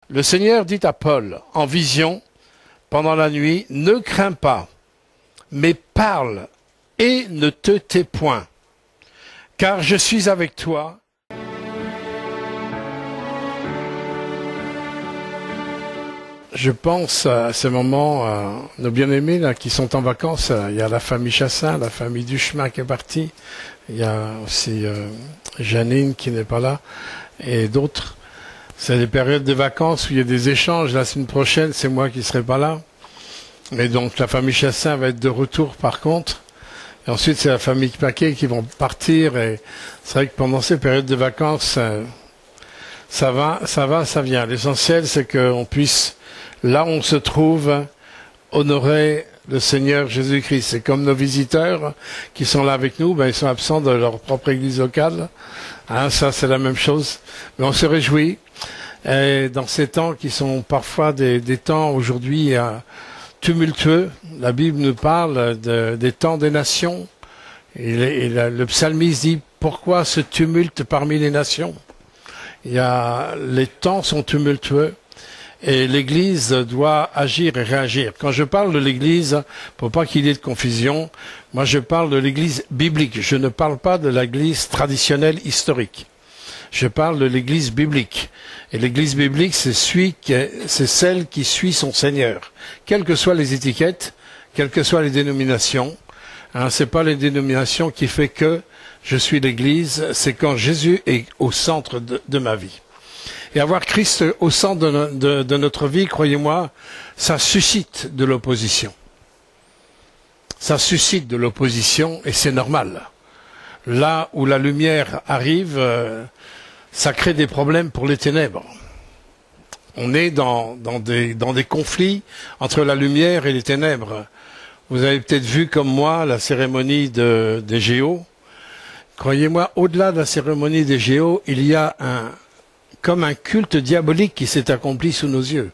Le Seigneur dit à Paul, en vision, pendant la nuit, ne crains pas, mais parle et ne te tais point, car je suis avec toi. Je pense à ce moment, nos bien-aimés là, qui sont en vacances. Il y a la famille Chassin, la famille Duchemin qui est partie. Il y a aussi Janine qui n'est pas là et d'autres. C'est des périodes de vacances où il y a des échanges. La semaine prochaine, c'est moi qui ne serai pas là. Mais donc la famille Chassin va être de retour par contre. Et ensuite, c'est la famille Paquet qui vont partir. Et c'est vrai que pendant ces périodes de vacances, ça va, ça vient. L'essentiel, c'est qu'on puisse, là où on se trouve, honorer le Seigneur Jésus-Christ. C'est comme nos visiteurs qui sont là avec nous, ben, ils sont absents de leur propre église locale. Hein, ça, c'est la même chose. Mais on se réjouit. Et dans ces temps qui sont parfois des temps aujourd'hui tumultueux, la Bible nous parle des temps des nations. Et le psalmiste dit, pourquoi ce tumulte parmi les nations? Les temps sont tumultueux. Et l'Église doit agir et réagir. Quand je parle de l'Église, pour pas qu'il y ait de confusion, moi je parle de l'Église biblique. Je ne parle pas de l'Église traditionnelle historique. Je parle de l'Église biblique. Et l'Église biblique, c'est celle qui suit son Seigneur. Quelles que soient les étiquettes, quelles que soient les dénominations, hein, c'est pas les dénominations qui fait que je suis l'Église, c'est quand Jésus est au centre de ma vie. Et avoir Christ au centre de notre vie, croyez-moi, ça suscite de l'opposition. Ça suscite de l'opposition et c'est normal. Là où la lumière arrive, ça crée des problèmes pour les ténèbres. On est dans des conflits entre la lumière et les ténèbres. Vous avez peut-être vu comme moi la cérémonie des Géos. Croyez-moi, au-delà de la cérémonie des Géos, il y a comme un culte diabolique qui s'est accompli sous nos yeux.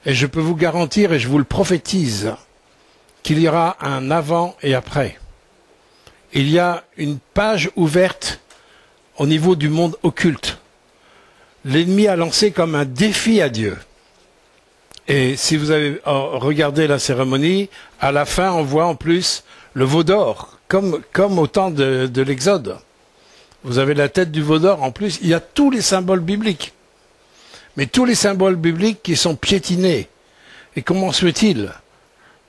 Et je peux vous garantir, et je vous le prophétise, qu'il y aura un avant et après. Il y a une page ouverte au niveau du monde occulte. L'ennemi a lancé comme un défi à Dieu. Et si vous avez regardé la cérémonie, à la fin, on voit en plus le veau d'or, comme au temps de l'Exode. Vous avez la tête du veau d'or. En plus, il y a tous les symboles bibliques. Mais tous les symboles bibliques qui sont piétinés. Et comment se fait-il?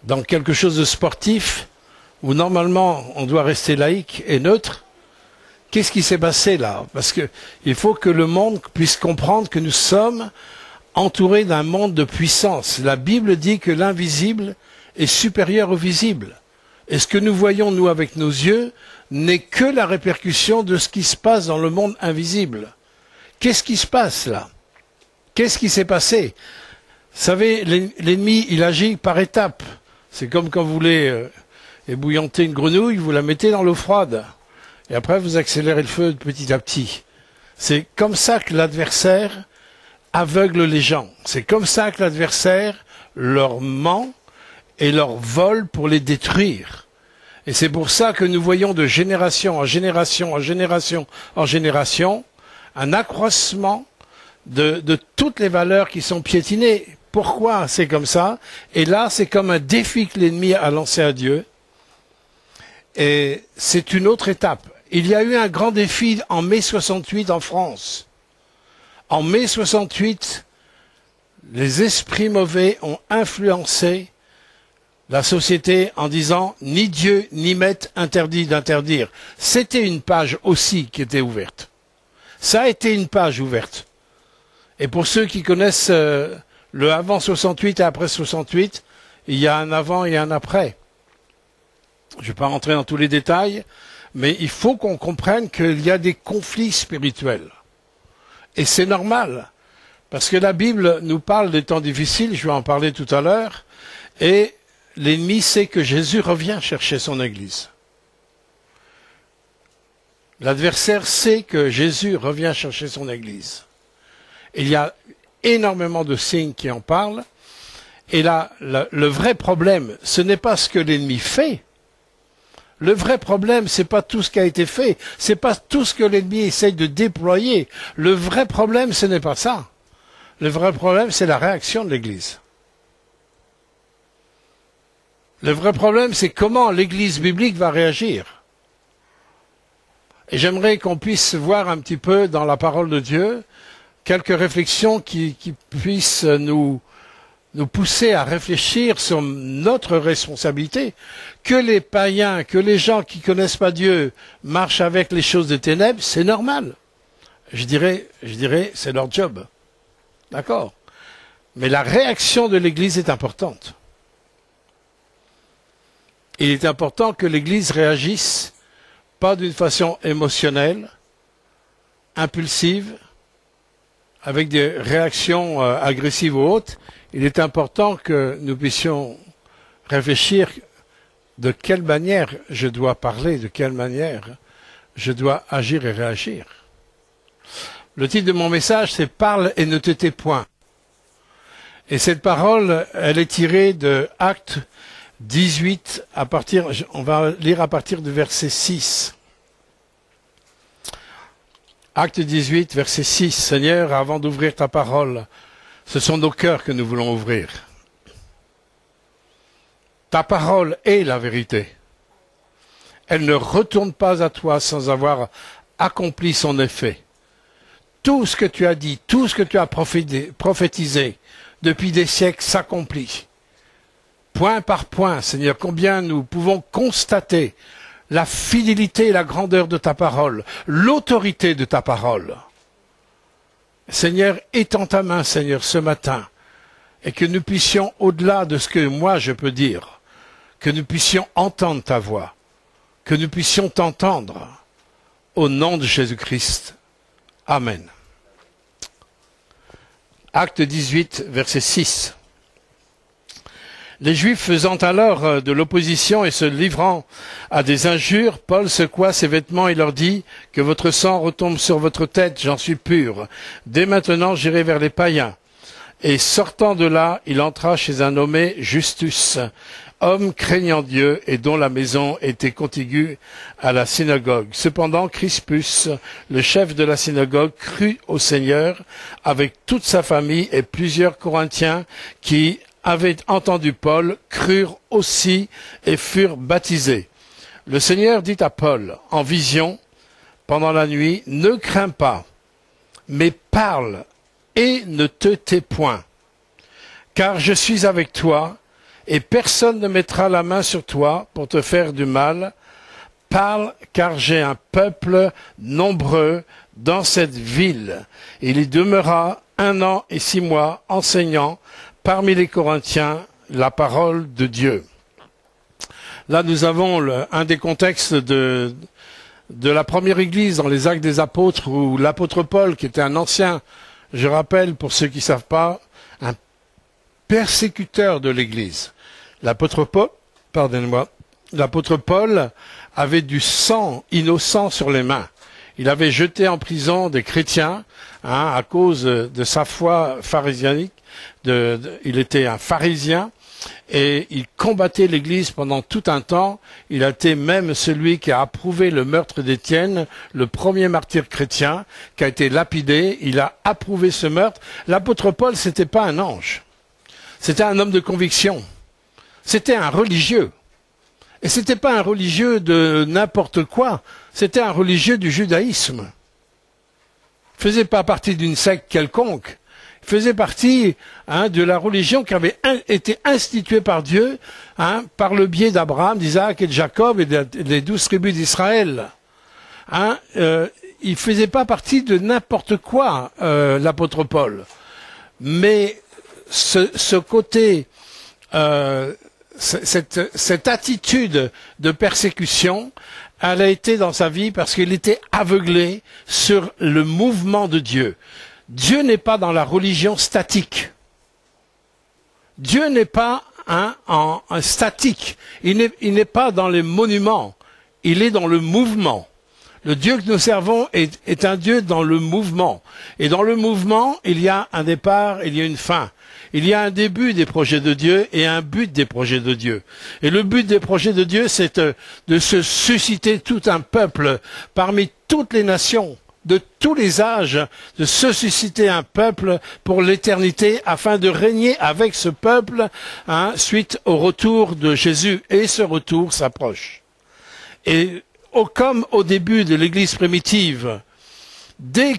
Dans quelque chose de sportif, où normalement on doit rester laïque et neutre, qu'est-ce qui s'est passé là? Parce que il faut que le monde puisse comprendre que nous sommes entourés d'un monde de puissance. La Bible dit que l'invisible est supérieur au visible. Et ce que nous voyons, nous, avec nos yeux, n'est que la répercussion de ce qui se passe dans le monde invisible. Qu'est-ce qui se passe là? Qu'est-ce qui s'est passé? Vous savez, l'ennemi, il agit par étapes. C'est comme quand vous voulez ébouillanter une grenouille, vous la mettez dans l'eau froide. Et après, vous accélérez le feu petit à petit. C'est comme ça que l'adversaire aveugle les gens. C'est comme ça que l'adversaire leur ment et leur vole pour les détruire. Et c'est pour ça que nous voyons de génération en génération, en génération, en génération, un accroissement de toutes les valeurs qui sont piétinées. Pourquoi c'est comme ça? Et là, c'est comme un défi que l'ennemi a lancé à Dieu. Et c'est une autre étape. Il y a eu un grand défi en mai 68 en France. En mai 68, les esprits mauvais ont influencé la société en disant ni Dieu ni maître interdit d'interdire. C'était une page aussi qui était ouverte. Ça a été une page ouverte. Et pour ceux qui connaissent le avant 68 et après 68, il y a un avant et un après. Je ne vais pas rentrer dans tous les détails, mais il faut qu'on comprenne qu'il y a des conflits spirituels. Et c'est normal, parce que la Bible nous parle des temps difficiles, je vais en parler tout à l'heure, et l'ennemi sait que Jésus revient chercher son Église. L'adversaire sait que Jésus revient chercher son Église. Il y a énormément de signes qui en parlent, et là, le vrai problème, ce n'est pas ce que l'ennemi fait. Le vrai problème, c'est pas tout ce qui a été fait, c'est pas tout ce que l'ennemi essaye de déployer. Le vrai problème, ce n'est pas ça. Le vrai problème, c'est la réaction de l'Église. Le vrai problème, c'est comment l'Église biblique va réagir. Et j'aimerais qu'on puisse voir un petit peu dans la parole de Dieu quelques réflexions qui puissent nous pousser à réfléchir sur notre responsabilité. Que les païens, que les gens qui connaissent pas Dieu marchent avec les choses des ténèbres, c'est normal. Je dirais, c'est leur job. D'accord. Mais la réaction de l'Église est importante. Il est important que l'Église réagisse pas d'une façon émotionnelle, impulsive, avec des réactions agressives ou autres. Il est important que nous puissions réfléchir de quelle manière je dois parler, de quelle manière je dois agir et réagir. Le titre de mon message, c'est « Parle et ne te tais point ». Et cette parole, elle est tirée de Actes 18, on va lire à partir du verset 6. Acte 18, verset 6. Seigneur, avant d'ouvrir ta parole, ce sont nos cœurs que nous voulons ouvrir. Ta parole est la vérité. Elle ne retourne pas à toi sans avoir accompli son effet. Tout ce que tu as dit, tout ce que tu as prophétisé depuis des siècles s'accomplit. Point par point, Seigneur, combien nous pouvons constater la fidélité et la grandeur de ta parole, l'autorité de ta parole. Seigneur, étends ta main, Seigneur, ce matin, et que nous puissions, au-delà de ce que moi je peux dire, que nous puissions entendre ta voix, que nous puissions t'entendre, au nom de Jésus-Christ. Amen. Acte 18, verset 6. Les Juifs faisant alors de l'opposition et se livrant à des injures, Paul secoua ses vêtements et leur dit « Que votre sang retombe sur votre tête, j'en suis pur. Dès maintenant j'irai vers les païens. » Et sortant de là, il entra chez un nommé Justus, homme craignant Dieu et dont la maison était contiguë à la synagogue. Cependant, Crispus, le chef de la synagogue, crut au Seigneur avec toute sa famille, et plusieurs Corinthiens qui avaient entendu Paul crurent aussi et furent baptisés. Le Seigneur dit à Paul en vision pendant la nuit, « Ne crains pas, mais parle et ne te tais point, car je suis avec toi, et personne ne mettra la main sur toi pour te faire du mal. Parle, car j'ai un peuple nombreux dans cette ville. » Il y demeura 1 an et 6 mois, enseignant parmi les Corinthiens la parole de Dieu. Là, nous avons un des contextes de la première église dans les Actes des Apôtres, où l'apôtre Paul, qui était un ancien, je rappelle pour ceux qui ne savent pas, un persécuteur de l'église. L'apôtre Paul avait du sang innocent sur les mains. Il avait jeté en prison des chrétiens à cause de sa foi pharisianique. Il était un pharisien et il combattait l'Église pendant tout un temps. Il a été même celui qui a approuvé le meurtre d'Étienne, le premier martyr chrétien, qui a été lapidé. Il a approuvé ce meurtre. L'apôtre Paul, c'était pas un ange. C'était un homme de conviction. C'était un religieux. Et c'était pas un religieux de n'importe quoi. C'était un religieux du judaïsme. Il faisait pas partie d'une secte quelconque. Il faisait partie de la religion qui avait été instituée par Dieu par le biais d'Abraham, d'Isaac et de Jacob et des 12 tribus d'Israël. Il faisait pas partie de n'importe quoi, l'apôtre Paul. Mais ce côté, cette attitude de persécution, elle a été dans sa vie parce qu'il était aveuglé sur le mouvement de Dieu. Dieu n'est pas dans la religion statique. Dieu n'est pas en statique. Il n'est pas dans les monuments. Il est dans le mouvement. Le Dieu que nous servons est un Dieu dans le mouvement. Et dans le mouvement, il y a un départ, il y a une fin. Il y a un début des projets de Dieu et un but des projets de Dieu. Et le but des projets de Dieu, c'est de se susciter tout un peuple parmi toutes les nations de tous les âges de se susciter un peuple pour l'éternité afin de régner avec ce peuple suite au retour de Jésus. Et ce retour s'approche. Et comme au début de l'Église primitive, dès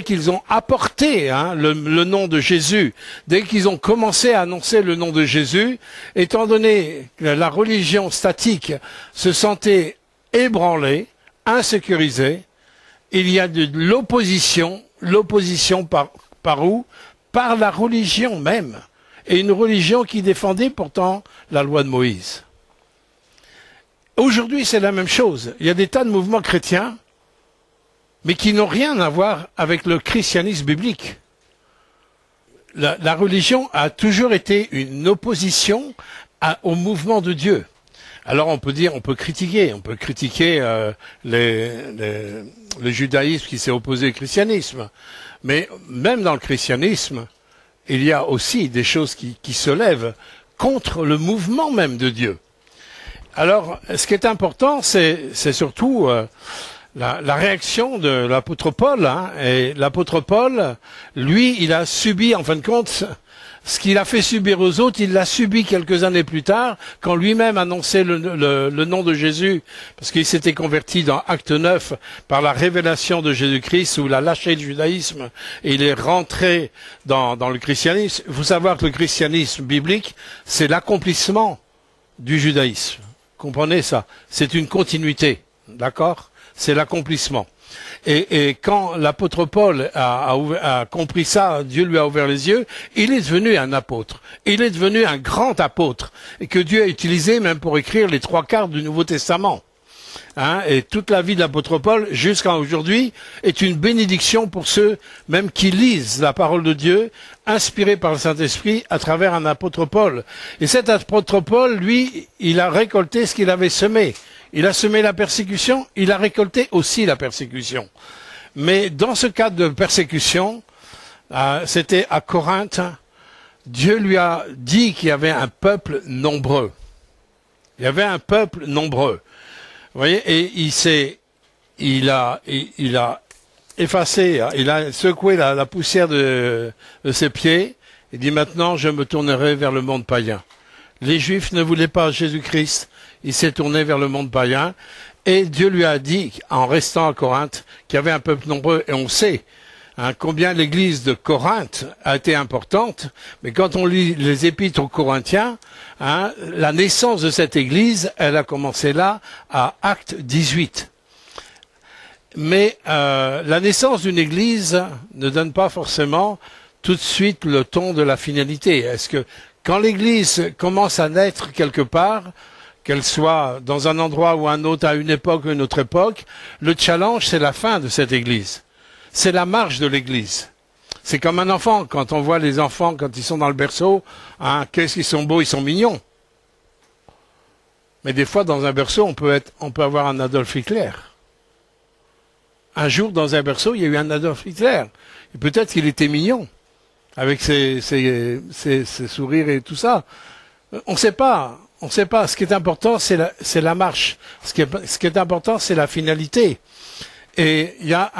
qu'ils ont apporté le nom de Jésus, dès qu'ils ont commencé à annoncer le nom de Jésus, étant donné que la religion statique se sentait ébranlée, insécurisée, il y a de l'opposition par où? Par la religion même, et une religion qui défendait pourtant la loi de Moïse. Aujourd'hui, c'est la même chose. Il y a des tas de mouvements chrétiens, mais qui n'ont rien à voir avec le christianisme biblique. La religion a toujours été une opposition au mouvement de Dieu. Alors on peut critiquer le judaïsme qui s'est opposé au christianisme. Mais même dans le christianisme, il y a aussi des choses qui se lèvent contre le mouvement même de Dieu. Alors, ce qui est important, c'est surtout la réaction de l'apôtre Paul. Et l'apôtre Paul, lui, il a subi, en fin de compte, ce qu'il a fait subir aux autres, il l'a subi quelques années plus tard, quand lui-même annonçait le nom de Jésus, parce qu'il s'était converti dans Acte 9 par la révélation de Jésus-Christ, où il a lâché le judaïsme et il est rentré dans le christianisme. Il faut savoir que le christianisme biblique, c'est l'accomplissement du judaïsme. Comprenez ça? C'est une continuité, d'accord? C'est l'accomplissement. Et quand l'apôtre Paul a compris ça, Dieu lui a ouvert les yeux, il est devenu un apôtre. Il est devenu un grand apôtre, et que Dieu a utilisé même pour écrire les 3/4 du Nouveau Testament. Et toute la vie de l'apôtre Paul, jusqu'à aujourd'hui, est une bénédiction pour ceux même qui lisent la parole de Dieu, inspirée par le Saint-Esprit, à travers un apôtre Paul. Et cet apôtre Paul, lui, il a récolté ce qu'il avait semé. Il a semé la persécution, il a récolté aussi la persécution. Mais dans ce cadre de persécution, c'était à Corinthe, Dieu lui a dit qu'il y avait un peuple nombreux. Il y avait un peuple nombreux. Vous voyez, et il a effacé, il a secoué la poussière de ses pieds, et dit maintenant je me tournerai vers le monde païen. Les Juifs ne voulaient pas Jésus-Christ, il s'est tourné vers le monde païen, et Dieu lui a dit, en restant à Corinthe, qu'il y avait un peuple nombreux, et on sait combien l'église de Corinthe a été importante, mais quand on lit les épîtres aux Corinthiens, la naissance de cette église, elle a commencé là, à Acte 18. Mais la naissance d'une église ne donne pas forcément tout de suite le ton de la finalité. Est-ce que quand l'église commence à naître quelque part, qu'elle soit dans un endroit ou un autre, à une époque ou une autre époque, le challenge, c'est la fin de cette église. C'est la marche de l'église. C'est comme un enfant. Quand on voit les enfants, quand ils sont dans le berceau, qu'est-ce qu'ils sont beaux, ils sont mignons. Mais des fois, dans un berceau, on peut avoir un Adolf Hitler. Un jour, dans un berceau, il y a eu un Adolf Hitler. Et peut-être qu'il était mignon, avec ses sourires et tout ça. On ne sait pas. On ne sait pas. Ce qui est important, c'est la marche. Ce qui est important, c'est la finalité. Et il y a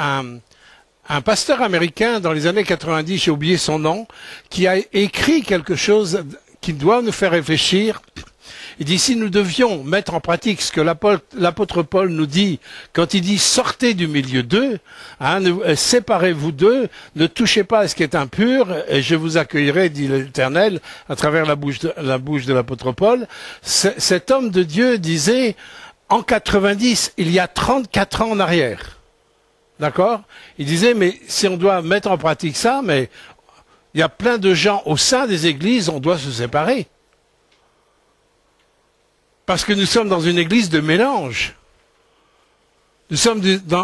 un pasteur américain dans les années 90, j'ai oublié son nom, qui a écrit quelque chose qui doit nous faire réfléchir. Il dit, si nous devions mettre en pratique ce que l'apôtre Paul nous dit, quand il dit sortez du milieu d'eux, séparez-vous d'eux, ne touchez pas à ce qui est impur, et je vous accueillerai, dit l'Éternel, à travers la bouche de l'apôtre Paul. Cet homme de Dieu disait, en 90, il y a 34 ans en arrière. D'accord? Il disait, mais si on doit mettre en pratique ça, mais il y a plein de gens au sein des églises, on doit se séparer. Parce que nous sommes dans une église de mélange.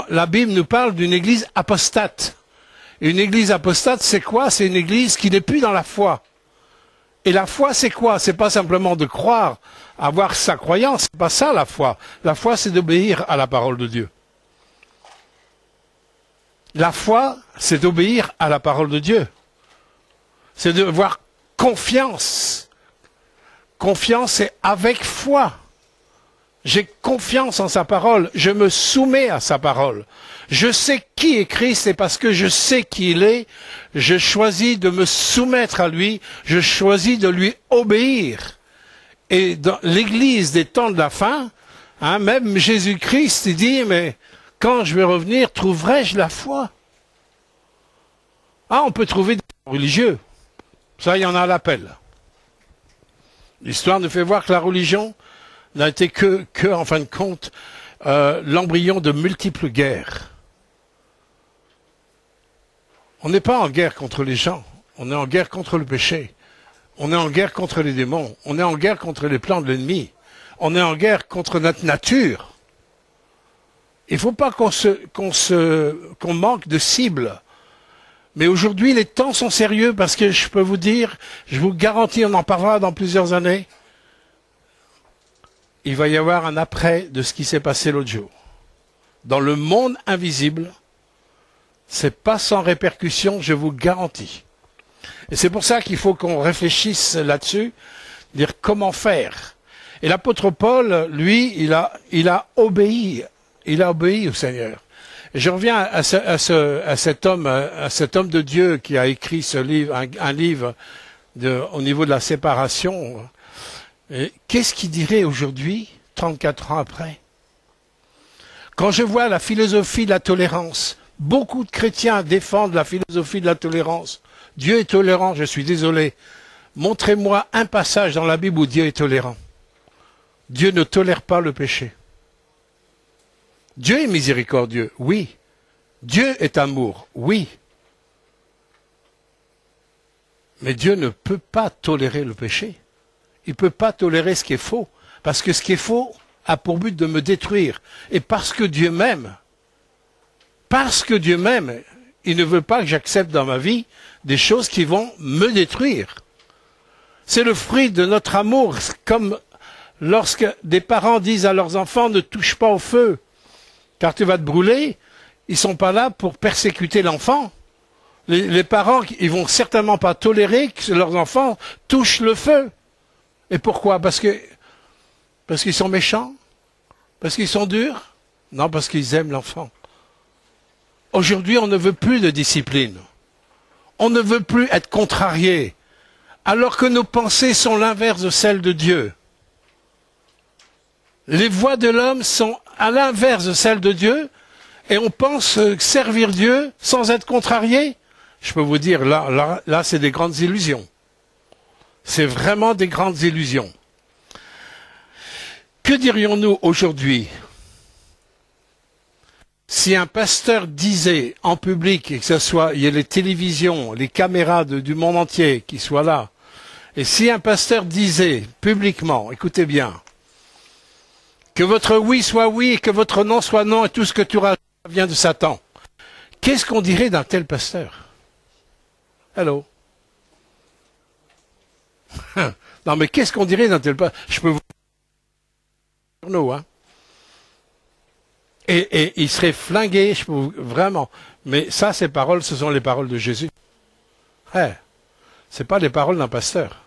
La Bible nous parle d'une église apostate. Et une église apostate, c'est quoi? C'est une église qui n'est plus dans la foi. Et la foi, c'est quoi? C'est pas simplement de croire, avoir sa croyance. C'est pas ça la foi. La foi, c'est d'obéir à la parole de Dieu. La foi, c'est d'obéir à la parole de Dieu. C'est de avoir confiance. Confiance, c'est avec foi. J'ai confiance en sa parole. Je me soumets à sa parole. Je sais qui est Christ et parce que je sais qui il est, je choisis de me soumettre à lui. Je choisis de lui obéir. Et dans l'Église des temps de la fin, même Jésus-Christ, il dit, mais quand je vais revenir, trouverai-je la foi? On peut trouver des religieux. Ça, il y en a à l'appel. L'histoire nous fait voir que la religion n'a été que, en fin de compte, l'embryon de multiples guerres. On n'est pas en guerre contre les gens, on est en guerre contre le péché. On est en guerre contre les démons, on est en guerre contre les plans de l'ennemi. On est en guerre contre notre nature. Il ne faut pas qu'on manque de cible. Mais aujourd'hui, les temps sont sérieux parce que je peux vous dire, je vous garantis, on en parlera dans plusieurs années, il va y avoir un après de ce qui s'est passé l'autre jour. Dans le monde invisible, c'est pas sans répercussion, je vous garantis. Et c'est pour ça qu'il faut qu'on réfléchisse là-dessus, dire comment faire. Et l'apôtre Paul, lui, il a obéi au Seigneur. Et je reviens à cet homme de Dieu qui a écrit ce livre, un livre au niveau de la séparation. Qu'est-ce qu'il dirait aujourd'hui, 34 ans après? Quand je vois la philosophie de la tolérance, beaucoup de chrétiens défendent la philosophie de la tolérance. Dieu est tolérant, je suis désolé. Montrez-moi un passage dans la Bible où Dieu est tolérant. Dieu ne tolère pas le péché. Dieu est miséricordieux, oui. Dieu est amour, oui. Mais Dieu ne peut pas tolérer le péché. Il ne peut pas tolérer ce qui est faux. Parce que ce qui est faux a pour but de me détruire. Et parce que Dieu m'aime, il ne veut pas que j'accepte dans ma vie des choses qui vont me détruire. C'est le fruit de notre amour, comme lorsque des parents disent à leurs enfants ne touche pas au feu, car tu vas te brûler, ils ne sont pas là pour persécuter l'enfant. Les parents, ils vont certainement pas tolérer que leurs enfants touchent le feu. Et pourquoi? Parce qu'ils sont méchants? Parce qu'ils sont durs? Non, parce qu'ils aiment l'enfant. Aujourd'hui, on ne veut plus de discipline. On ne veut plus être contrarié, alors que nos pensées sont l'inverse de celles de Dieu. Les voies de l'homme sont à l'inverse de celles de Dieu, et on pense servir Dieu sans être contrarié. Je peux vous dire, là, c'est des grandes illusions. C'est vraiment des grandes illusions. Que dirions-nous aujourd'hui si un pasteur disait en public, et que ce soit, il y a les télévisions, les caméras du monde entier qui soient là, et si un pasteur disait publiquement, écoutez bien, que votre oui soit oui et que votre non soit non et tout ce que tu rajoutes vient de Satan, qu'est-ce qu'on dirait d'un tel pasteur? Allô? Non mais qu'est-ce qu'on dirait d'un tel pasteur? Je peux vous dire, hein? Et il serait flingué, je peux vous... vraiment. Mais ça, ces paroles, ce sont les paroles de Jésus. C'est pas les paroles d'un pasteur.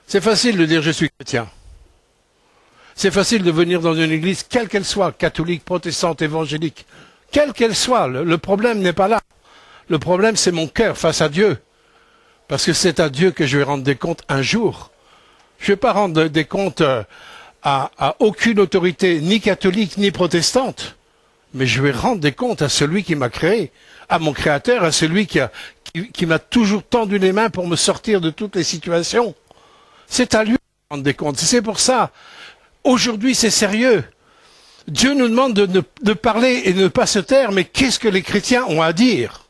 C'est facile de dire je suis chrétien. C'est facile de venir dans une église, quelle qu'elle soit, catholique, protestante, évangélique, quelle qu'elle soit. Le problème n'est pas là. Le problème, c'est mon cœur face à Dieu. Parce que c'est à Dieu que je vais rendre des comptes un jour. Je ne vais pas rendre des comptes à aucune autorité, ni catholique, ni protestante. Mais je vais rendre des comptes à celui qui m'a créé, à mon Créateur, à celui qui m'a toujours tendu les mains pour me sortir de toutes les situations. C'est à lui de rendre des comptes. C'est pour ça, aujourd'hui c'est sérieux. Dieu nous demande de parler et de ne pas se taire, mais qu'est-ce que les chrétiens ont à dire?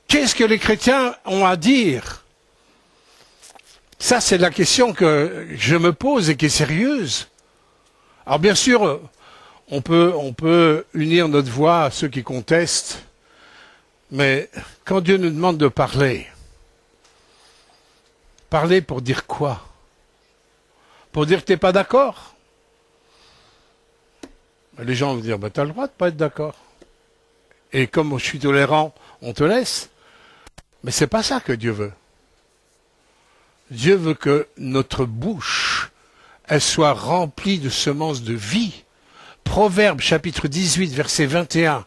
Qu'est-ce que les chrétiens ont à dire? Ça, c'est la question que je me pose et qui est sérieuse. Alors bien sûr, on peut unir notre voix à ceux qui contestent, mais quand Dieu nous demande de parler, parler pour dire quoi? Pour dire que tu n'es pas d'accord? Les gens vont dire, tu as le droit de ne pas être d'accord. Et comme je suis tolérant, on te laisse. Mais c'est pas ça que Dieu veut. Dieu veut que notre bouche elle soit remplie de semences de vie. Proverbe chapitre 18, verset 21.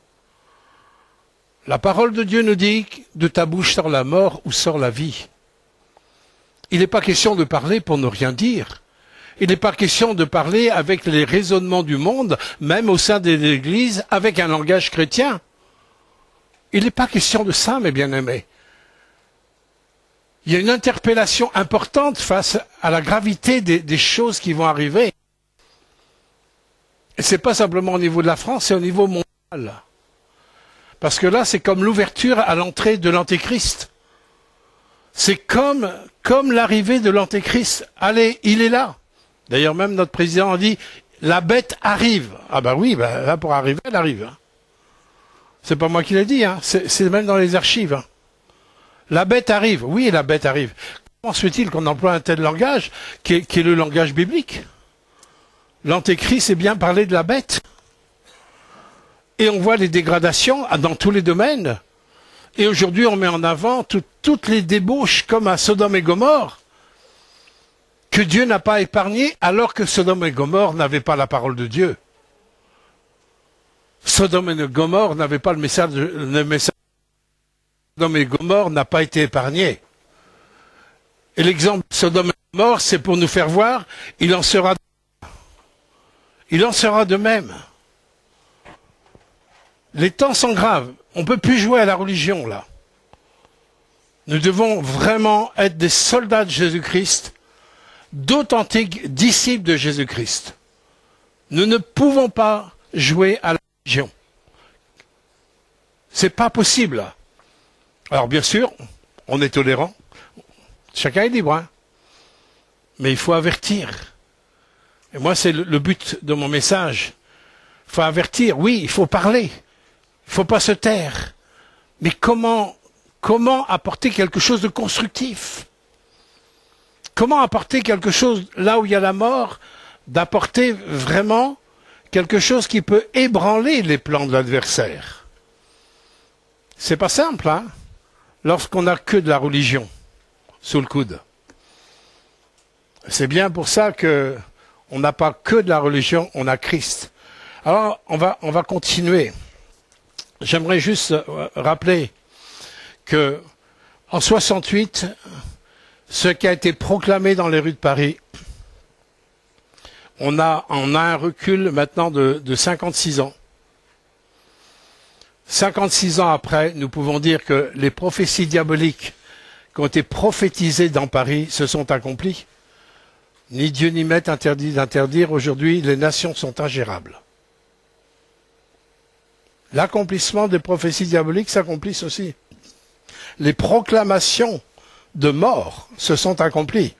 La parole de Dieu nous dit « De ta bouche sort la mort ou sort la vie ». Il n'est pas question de parler pour ne rien dire. Il n'est pas question de parler avec les raisonnements du monde, même au sein de l'Église, avec un langage chrétien. Il n'est pas question de ça, mes bien-aimés. Il y a une interpellation importante face à la gravité des choses qui vont arriver. Et ce n'est pas simplement au niveau de la France, c'est au niveau mondial. Parce que là, c'est comme l'ouverture à l'entrée de l'Antéchrist. C'est comme l'arrivée de l'Antéchrist. Allez, il est là. D'ailleurs, même notre président a dit, la bête arrive. Ah ben oui, là pour arriver, elle arrive. Hein. C'est pas moi qui l'ai dit, hein. C'est même dans les archives. Hein. La bête arrive. Oui, la bête arrive. Comment se fait-il qu'on emploie un tel langage, qui est le langage biblique? L'Antéchrist est bien parlé de la bête. Et on voit les dégradations dans tous les domaines. Et aujourd'hui, on met en avant toutes les débauches comme à Sodome et Gomorrhe, que Dieu n'a pas épargné, alors que Sodome et Gomorrhe n'avaient pas la parole de Dieu. Sodome et Gomorrhe n'avaient pas le message. Sodome et Gomorrhe n'a pas été épargné. Et l'exemple de Sodome et Gomorrhe, c'est pour nous faire voir, il en sera de même. Les temps sont graves. On ne peut plus jouer à la religion, là. Nous devons vraiment être des soldats de Jésus-Christ, d'authentiques disciples de Jésus-Christ. Nous ne pouvons pas jouer à la religion. C'est pas possible. Alors, bien sûr, on est tolérant. Chacun est libre, hein. Mais il faut avertir. Et moi, c'est le but de mon message. Il faut avertir, oui, il faut parler. Il ne faut pas se taire. Mais comment apporter quelque chose de constructif? Comment apporter quelque chose là où il y a la mort, d'apporter vraiment quelque chose qui peut ébranler les plans de l'adversaire? C'est pas simple, hein, lorsqu'on n'a que de la religion sous le coude. C'est bien pour ça que on n'a pas que de la religion, on a Christ. Alors, on va continuer. J'aimerais juste rappeler que en 68, ce qui a été proclamé dans les rues de Paris, on a un recul maintenant de 56 ans. 56 ans après, nous pouvons dire que les prophéties diaboliques qui ont été prophétisées dans Paris se sont accomplies. Ni Dieu ni maître interdit d'interdire. Aujourd'hui, les nations sont ingérables. L'accomplissement des prophéties diaboliques s'accomplissent aussi. Les proclamations de mort se sont accomplies.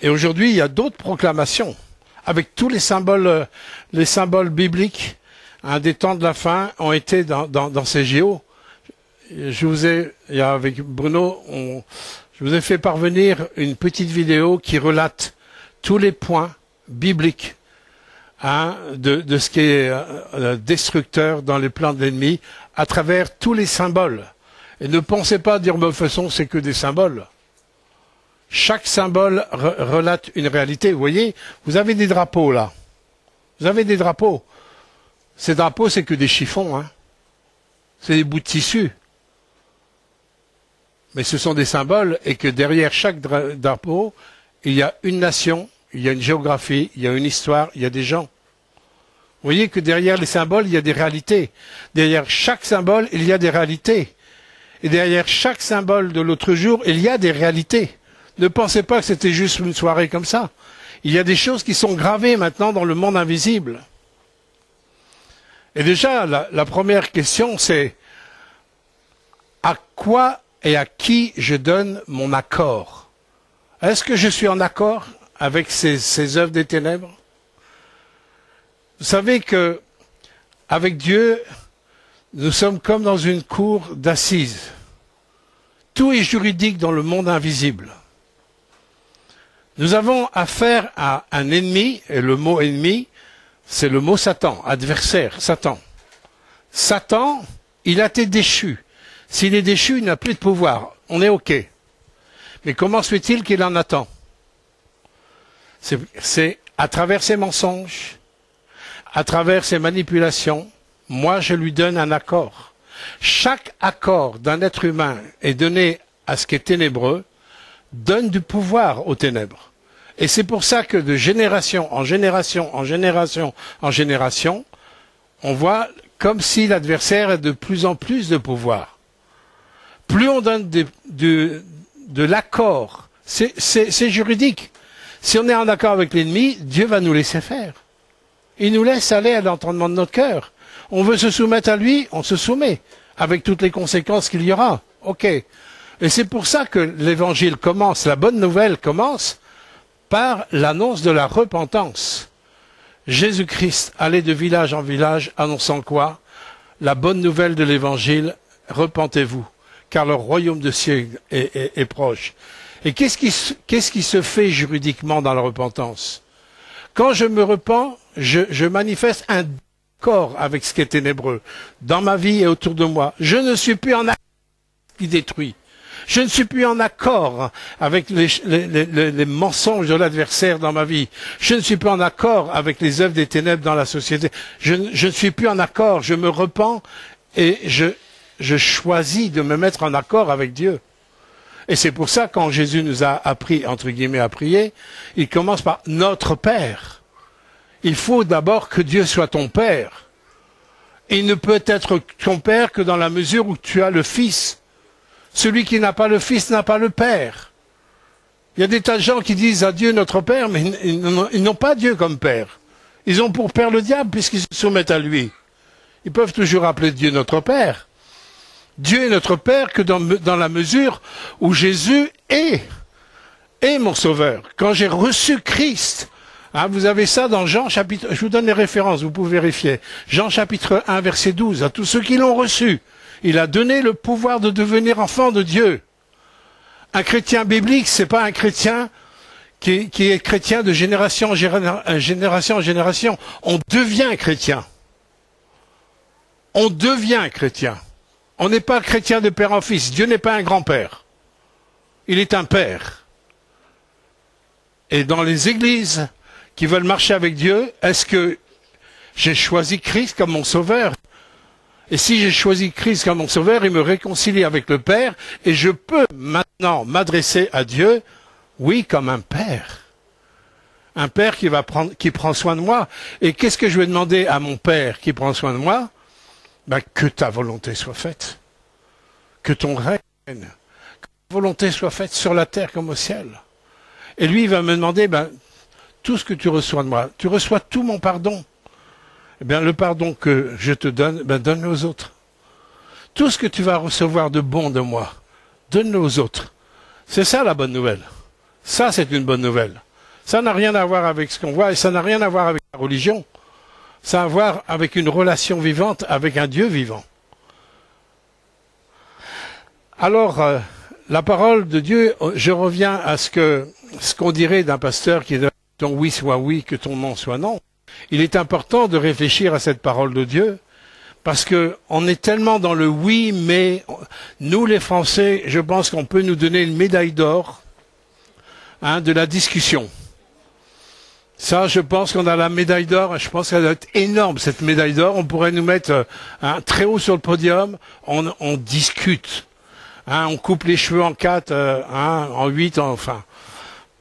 Et aujourd'hui, il y a d'autres proclamations, avec tous les symboles bibliques, des temps de la fin, ont été dans ces JO. Avec Bruno, je vous ai fait parvenir une petite vidéo qui relate tous les points bibliques de ce qui est destructeur dans les plans de l'ennemi à travers tous les symboles. Et ne pensez pas dire, de toute façon, c'est que des symboles. Chaque symbole relate une réalité. Vous voyez, vous avez des drapeaux là. Vous avez des drapeaux. Ces drapeaux, c'est que des chiffons, hein. C'est des bouts de tissu. Mais ce sont des symboles et que derrière chaque drapeau, il y a une nation, il y a une géographie, il y a une histoire, il y a des gens. Vous voyez que derrière les symboles, il y a des réalités. Derrière chaque symbole, il y a des réalités. Et derrière chaque symbole de l'autre jour, il y a des réalités. Ne pensez pas que c'était juste une soirée comme ça. Il y a des choses qui sont gravées maintenant dans le monde invisible. Et déjà, la première question, c'est à quoi et à qui je donne mon accord? Est-ce que je suis en accord avec ces œuvres des ténèbres? Vous savez que avec Dieu, nous sommes comme dans une cour d'assises. Tout est juridique dans le monde invisible. Nous avons affaire à un ennemi, et le mot ennemi, c'est le mot Satan, adversaire, Satan. Satan, il a été déchu. S'il est déchu, il n'a plus de pouvoir. On est OK. Mais comment se fait-il qu'il en attend? C'est à travers ses mensonges, à travers ses manipulations, moi je lui donne un accord. Chaque accord d'un être humain est donné à ce qui est ténébreux, donne du pouvoir aux ténèbres. Et c'est pour ça que de génération en génération, en génération, en génération, on voit comme si l'adversaire a de plus en plus de pouvoir. Plus on donne de l'accord, c'est juridique. Si on est en accord avec l'ennemi, Dieu va nous laisser faire. Il nous laisse aller à l'entendement de notre cœur. On veut se soumettre à lui, on se soumet, avec toutes les conséquences qu'il y aura. Ok. Et c'est pour ça que l'évangile commence, la bonne nouvelle commence par l'annonce de la repentance. Jésus-Christ allait de village en village annonçant quoi? La bonne nouvelle de l'évangile, repentez-vous, car le royaume de cieux est proche. Et qu'est-ce qui se fait juridiquement dans la repentance? Quand je me repens, je manifeste un accord avec ce qui est ténébreux dans ma vie et autour de moi. Je ne suis plus en accord avec ce qui détruit. Je ne suis plus en accord avec les mensonges de l'adversaire dans ma vie. Je ne suis plus en accord avec les œuvres des ténèbres dans la société. Je ne suis plus en accord. Je me repens et je choisis de me mettre en accord avec Dieu. Et c'est pour ça, quand Jésus nous a appris, entre guillemets, à prier, il commence par notre Père. Il faut d'abord que Dieu soit ton Père. Il ne peut être ton Père que dans la mesure où tu as le Fils. Celui qui n'a pas le Fils n'a pas le Père. Il y a des tas de gens qui disent à Dieu notre Père, mais ils n'ont pas Dieu comme Père. Ils ont pour Père le diable puisqu'ils se soumettent à lui. Ils peuvent toujours appeler Dieu notre Père. Dieu est notre Père que dans la mesure où Jésus est mon Sauveur. Quand j'ai reçu Christ, hein, vous avez ça dans Jean chapitre... Je vous donne les références, vous pouvez vérifier. Jean chapitre 1, verset 12. À tous ceux qui l'ont reçu, il a donné le pouvoir de devenir enfant de Dieu. Un chrétien biblique, c'est pas un chrétien qui est chrétien de génération en génération. On devient chrétien. On devient chrétien. On n'est pas chrétien de père en fils. Dieu n'est pas un grand-père. Il est un père. Et dans les églises qui veulent marcher avec Dieu, est-ce que j'ai choisi Christ comme mon sauveur? Et si j'ai choisi Christ comme mon sauveur, il me réconcilie avec le Père, et je peux maintenant m'adresser à Dieu, oui, comme un père. Un père qui prend soin de moi. Et qu'est-ce que je vais demander à mon père qui prend soin de moi? Ben, que ta volonté soit faite. Que ton règne, que ta volonté soit faite sur la terre comme au ciel. Et lui, il va me demander, ben, tout ce que tu reçois de moi, tu reçois tout mon pardon. Eh bien, le pardon que je te donne, ben, donne-le aux autres. Tout ce que tu vas recevoir de bon de moi, donne-le aux autres. C'est ça la bonne nouvelle. Ça, c'est une bonne nouvelle. Ça n'a rien à voir avec ce qu'on voit et ça n'a rien à voir avec la religion. Ça a à voir avec une relation vivante avec un Dieu vivant. Alors, la parole de Dieu, je reviens à ce qu'on dirait d'un pasteur qui dit ton oui soit oui, que ton non soit non. Il est important de réfléchir à cette parole de Dieu, parce que on est tellement dans le oui, mais nous les Français, je pense qu'on peut nous donner une médaille d'or, hein, de la discussion. Ça, je pense qu'on a la médaille d'or, je pense qu'elle doit être énorme, cette médaille d'or. On pourrait nous mettre très haut sur le podium, on discute. Hein, on coupe les cheveux en 4, en 8, enfin.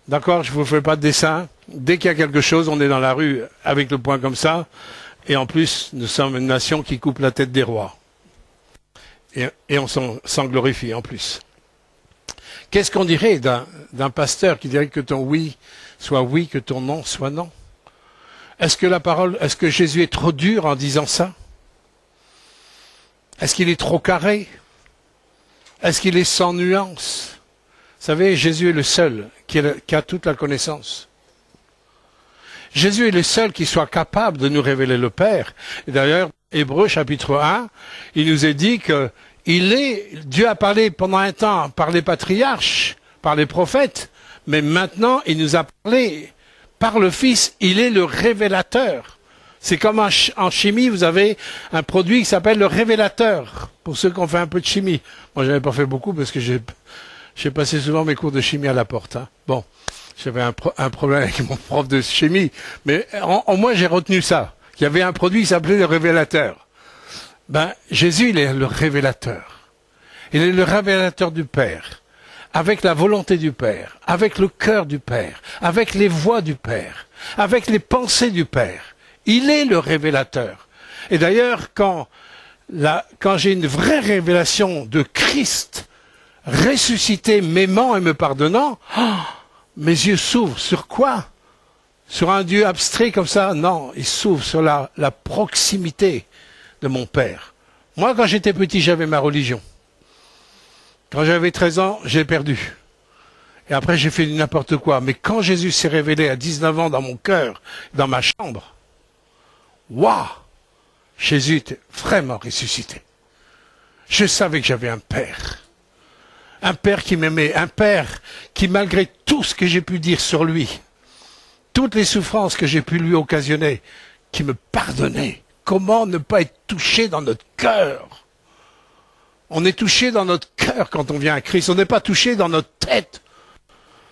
D'accord, je ne vous fais pas de dessin. Dès qu'il y a quelque chose, on est dans la rue avec le poing comme ça. Et en plus, nous sommes une nation qui coupe la tête des rois. Et on s'en glorifie en plus. Qu'est-ce qu'on dirait d'un pasteur qui dirait que ton oui soit oui, que ton non soit non? Est-ce que Jésus est trop dur en disant ça? Est-ce qu'il est trop carré? Est-ce qu'il est sans nuance? Vous savez, Jésus est le seul qui a toute la connaissance. Jésus est le seul qui soit capable de nous révéler le Père. Et d'ailleurs, Hébreux chapitre 1, il nous est dit que Dieu a parlé pendant un temps par les patriarches, par les prophètes, mais maintenant il nous a parlé par le Fils, il est le révélateur. C'est comme en chimie, vous avez un produit qui s'appelle le révélateur, pour ceux qui ont fait un peu de chimie. Moi, je n'avais pas fait beaucoup parce que j'ai passé souvent mes cours de chimie à la porte. Hein. Bon, J'avais un problème avec mon prof de chimie, mais en moi j'ai retenu ça. Il y avait un produit qui s'appelait le révélateur. Ben, Jésus, il est le révélateur. Il est le révélateur du Père, avec la volonté du Père, avec le cœur du Père, avec les voix du Père, avec les pensées du Père. Il est le révélateur. Et d'ailleurs, quand j'ai une vraie révélation de Christ, ressuscité, m'aimant et me pardonnant, mes yeux s'ouvrent. Sur quoi? Sur un Dieu abstrait comme ça? Non, ils s'ouvrent sur la proximité de mon Père. Moi, quand j'étais petit, j'avais ma religion. Quand j'avais 13 ans, j'ai perdu. Et après, j'ai fait n'importe quoi. Mais quand Jésus s'est révélé à 19 ans dans mon cœur, dans ma chambre, waouh! Jésus était vraiment ressuscité. Je savais que j'avais un Père. Un Père qui m'aimait. Un Père qui, malgré tout ce que j'ai pu dire sur lui, toutes les souffrances que j'ai pu lui occasionner, qui me pardonnait. Comment ne pas être touché dans notre cœur? On est touché dans notre cœur quand on vient à Christ. On n'est pas touché dans notre tête.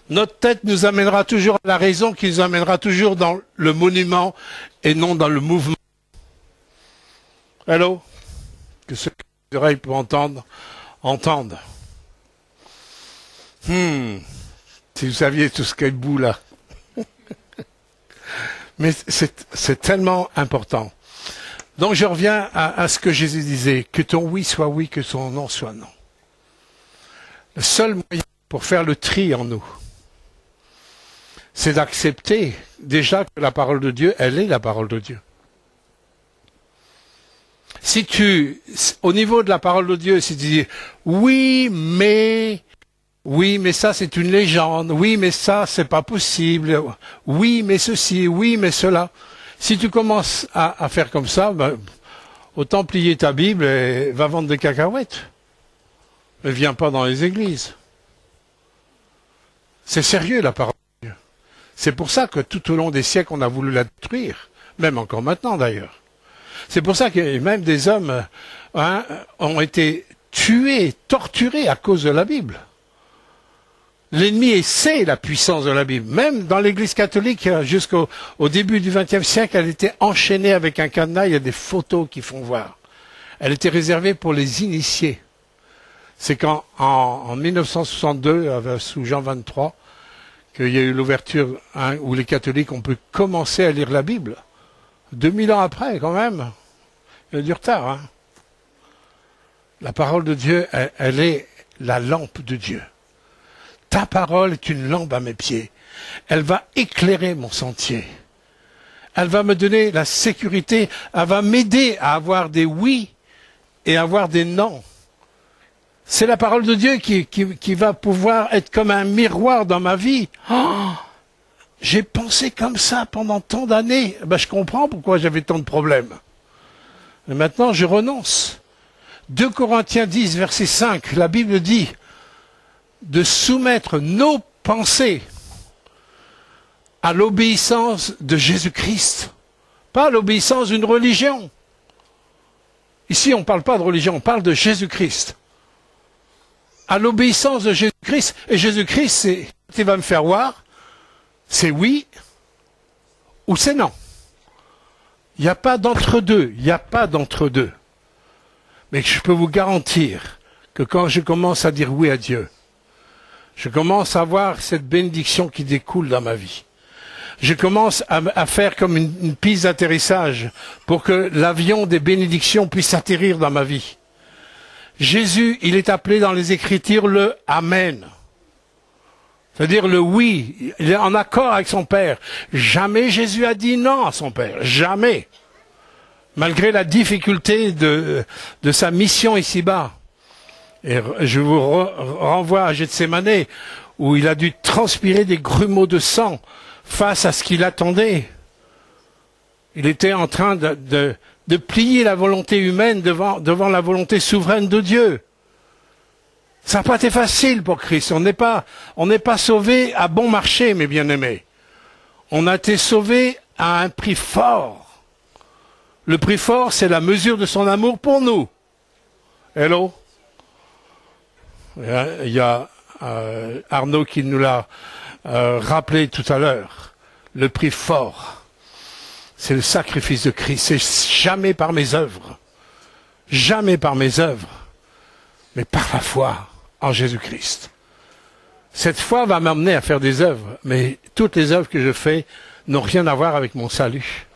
Notre tête nous amènera toujours à la raison, qui nous amènera toujours dans le monument et non dans le mouvement. Allô? Que ceux qui ont des oreilles peuvent entendre, entendent. Si vous saviez tout ce qu'il y a de bout là. Mais c'est tellement important. Donc je reviens à ce que Jésus disait, que ton oui soit oui, que ton non soit non. Le seul moyen pour faire le tri en nous, c'est d'accepter déjà que la parole de Dieu, elle est la parole de Dieu. Si au niveau de la parole de Dieu, si tu dis oui, mais ça c'est une légende, oui, mais ça c'est pas possible, oui, mais ceci, oui, mais cela. Si tu commences à faire comme ça, ben, autant plier ta Bible et va vendre des cacahuètes. Ne viens pas dans les églises. C'est sérieux la parole de Dieu. C'est pour ça que tout au long des siècles, on a voulu la détruire. Même encore maintenant d'ailleurs. C'est pour ça que même des hommes ont été tués, torturés à cause de la Bible. L'ennemi sait la puissance de la Bible. Même dans l'Église catholique, jusqu'au début du XXe siècle, elle était enchaînée avec un cadenas. Il y a des photos qui font voir. Elle était réservée pour les initiés. C'est quand, en 1962, sous Jean 23, qu'il y a eu l'ouverture où les catholiques ont pu commencer à lire la Bible. 2000 ans après, quand même. Il y a du retard. Hein. La parole de Dieu, elle est la lampe de Dieu. Ta parole est une lampe à mes pieds. Elle va éclairer mon sentier. Elle va me donner la sécurité. Elle va m'aider à avoir des oui et à avoir des non. C'est la parole de Dieu qui va pouvoir être comme un miroir dans ma vie. Oh, j'ai pensé comme ça pendant tant d'années. Ben, je comprends pourquoi j'avais tant de problèmes. Mais maintenant, je renonce. 2 Corinthiens 10, verset 5, la Bible dit de soumettre nos pensées à l'obéissance de Jésus-Christ, pas à l'obéissance d'une religion. Ici, on ne parle pas de religion, on parle de Jésus-Christ. À l'obéissance de Jésus-Christ. Et Jésus-Christ, il va me faire voir, c'est oui ou c'est non. Il n'y a pas d'entre-deux, il n'y a pas d'entre-deux. Mais je peux vous garantir que quand je commence à dire oui à Dieu, je commence à voir cette bénédiction qui découle dans ma vie. Je commence à faire comme une piste d'atterrissage pour que l'avion des bénédictions puisse atterrir dans ma vie. Jésus, il est appelé dans les Écritures le Amen. C'est-à-dire le oui. Il est en accord avec son Père. Jamais Jésus a dit non à son Père. Jamais. Malgré la difficulté de sa mission ici-bas. Et je vous renvoie à Gethsémane, où il a dû transpirer des grumeaux de sang face à ce qu'il attendait. Il était en train de plier la volonté humaine devant la volonté souveraine de Dieu. Ça n'a pas été facile pour Christ. On n'est pas sauvé à bon marché, mes bien-aimés. On a été sauvé à un prix fort. Le prix fort, c'est la mesure de son amour pour nous. Hello? Il y a Arnaud qui nous l'a rappelé tout à l'heure, le prix fort, c'est le sacrifice de Christ. C'est jamais par mes œuvres, jamais par mes œuvres, mais par la foi en Jésus-Christ. Cette foi va m'amener à faire des œuvres, mais toutes les œuvres que je fais n'ont rien à voir avec mon salut.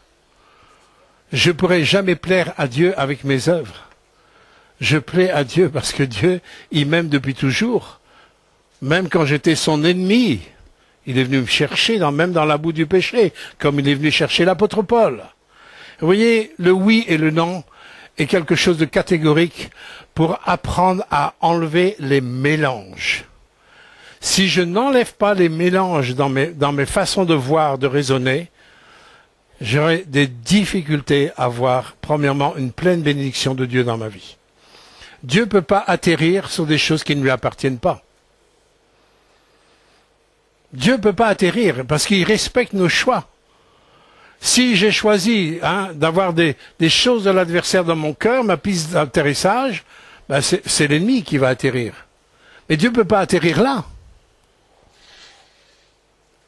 Je ne pourrai jamais plaire à Dieu avec mes œuvres. Je plais à Dieu parce que Dieu, il m'aime depuis toujours. Même quand j'étais son ennemi, il est venu me chercher, même dans la boue du péché, comme il est venu chercher l'apôtre Paul. Vous voyez, le oui et le non est quelque chose de catégorique pour apprendre à enlever les mélanges. Si je n'enlève pas les mélanges dans mes façons de voir, de raisonner, j'aurai des difficultés à voir, premièrement, une pleine bénédiction de Dieu dans ma vie. Dieu ne peut pas atterrir sur des choses qui ne lui appartiennent pas. Dieu ne peut pas atterrir parce qu'il respecte nos choix. Si j'ai choisi d'avoir des choses de l'adversaire dans mon cœur, ma piste d'atterrissage, ben c'est l'ennemi qui va atterrir. Mais Dieu ne peut pas atterrir là.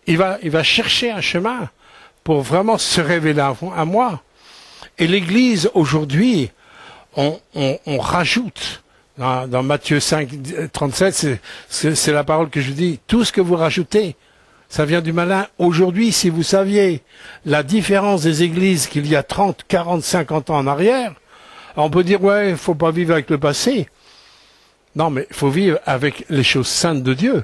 Il va chercher un chemin pour vraiment se révéler à moi. Et l'Église, aujourd'hui, on rajoute. Dans Matthieu 5, 37, c'est la parole que je dis. Tout ce que vous rajoutez, ça vient du malin. Aujourd'hui, si vous saviez la différence des églises qu'il y a 30, 40, 50 ans en arrière, on peut dire, ouais, il faut pas vivre avec le passé. Non, mais il faut vivre avec les choses saintes de Dieu.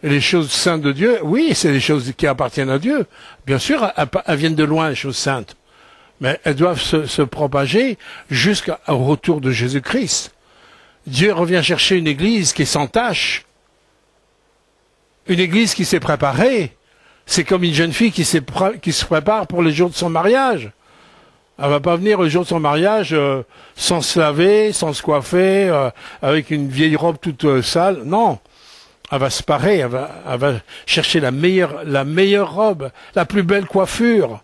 Et les choses saintes de Dieu, oui, c'est des choses qui appartiennent à Dieu. Bien sûr, elles viennent de loin, les choses saintes. Mais elles doivent se propager jusqu'au retour de Jésus-Christ. Dieu revient chercher une église qui est sans tache. Une église qui s'est préparée. C'est comme une jeune fille qui se prépare pour les jours de son mariage. Elle va pas venir le jour de son mariage sans se laver, sans se coiffer, avec une vieille robe toute sale. Non. Elle va se parer, elle va chercher la meilleure robe, la plus belle coiffure.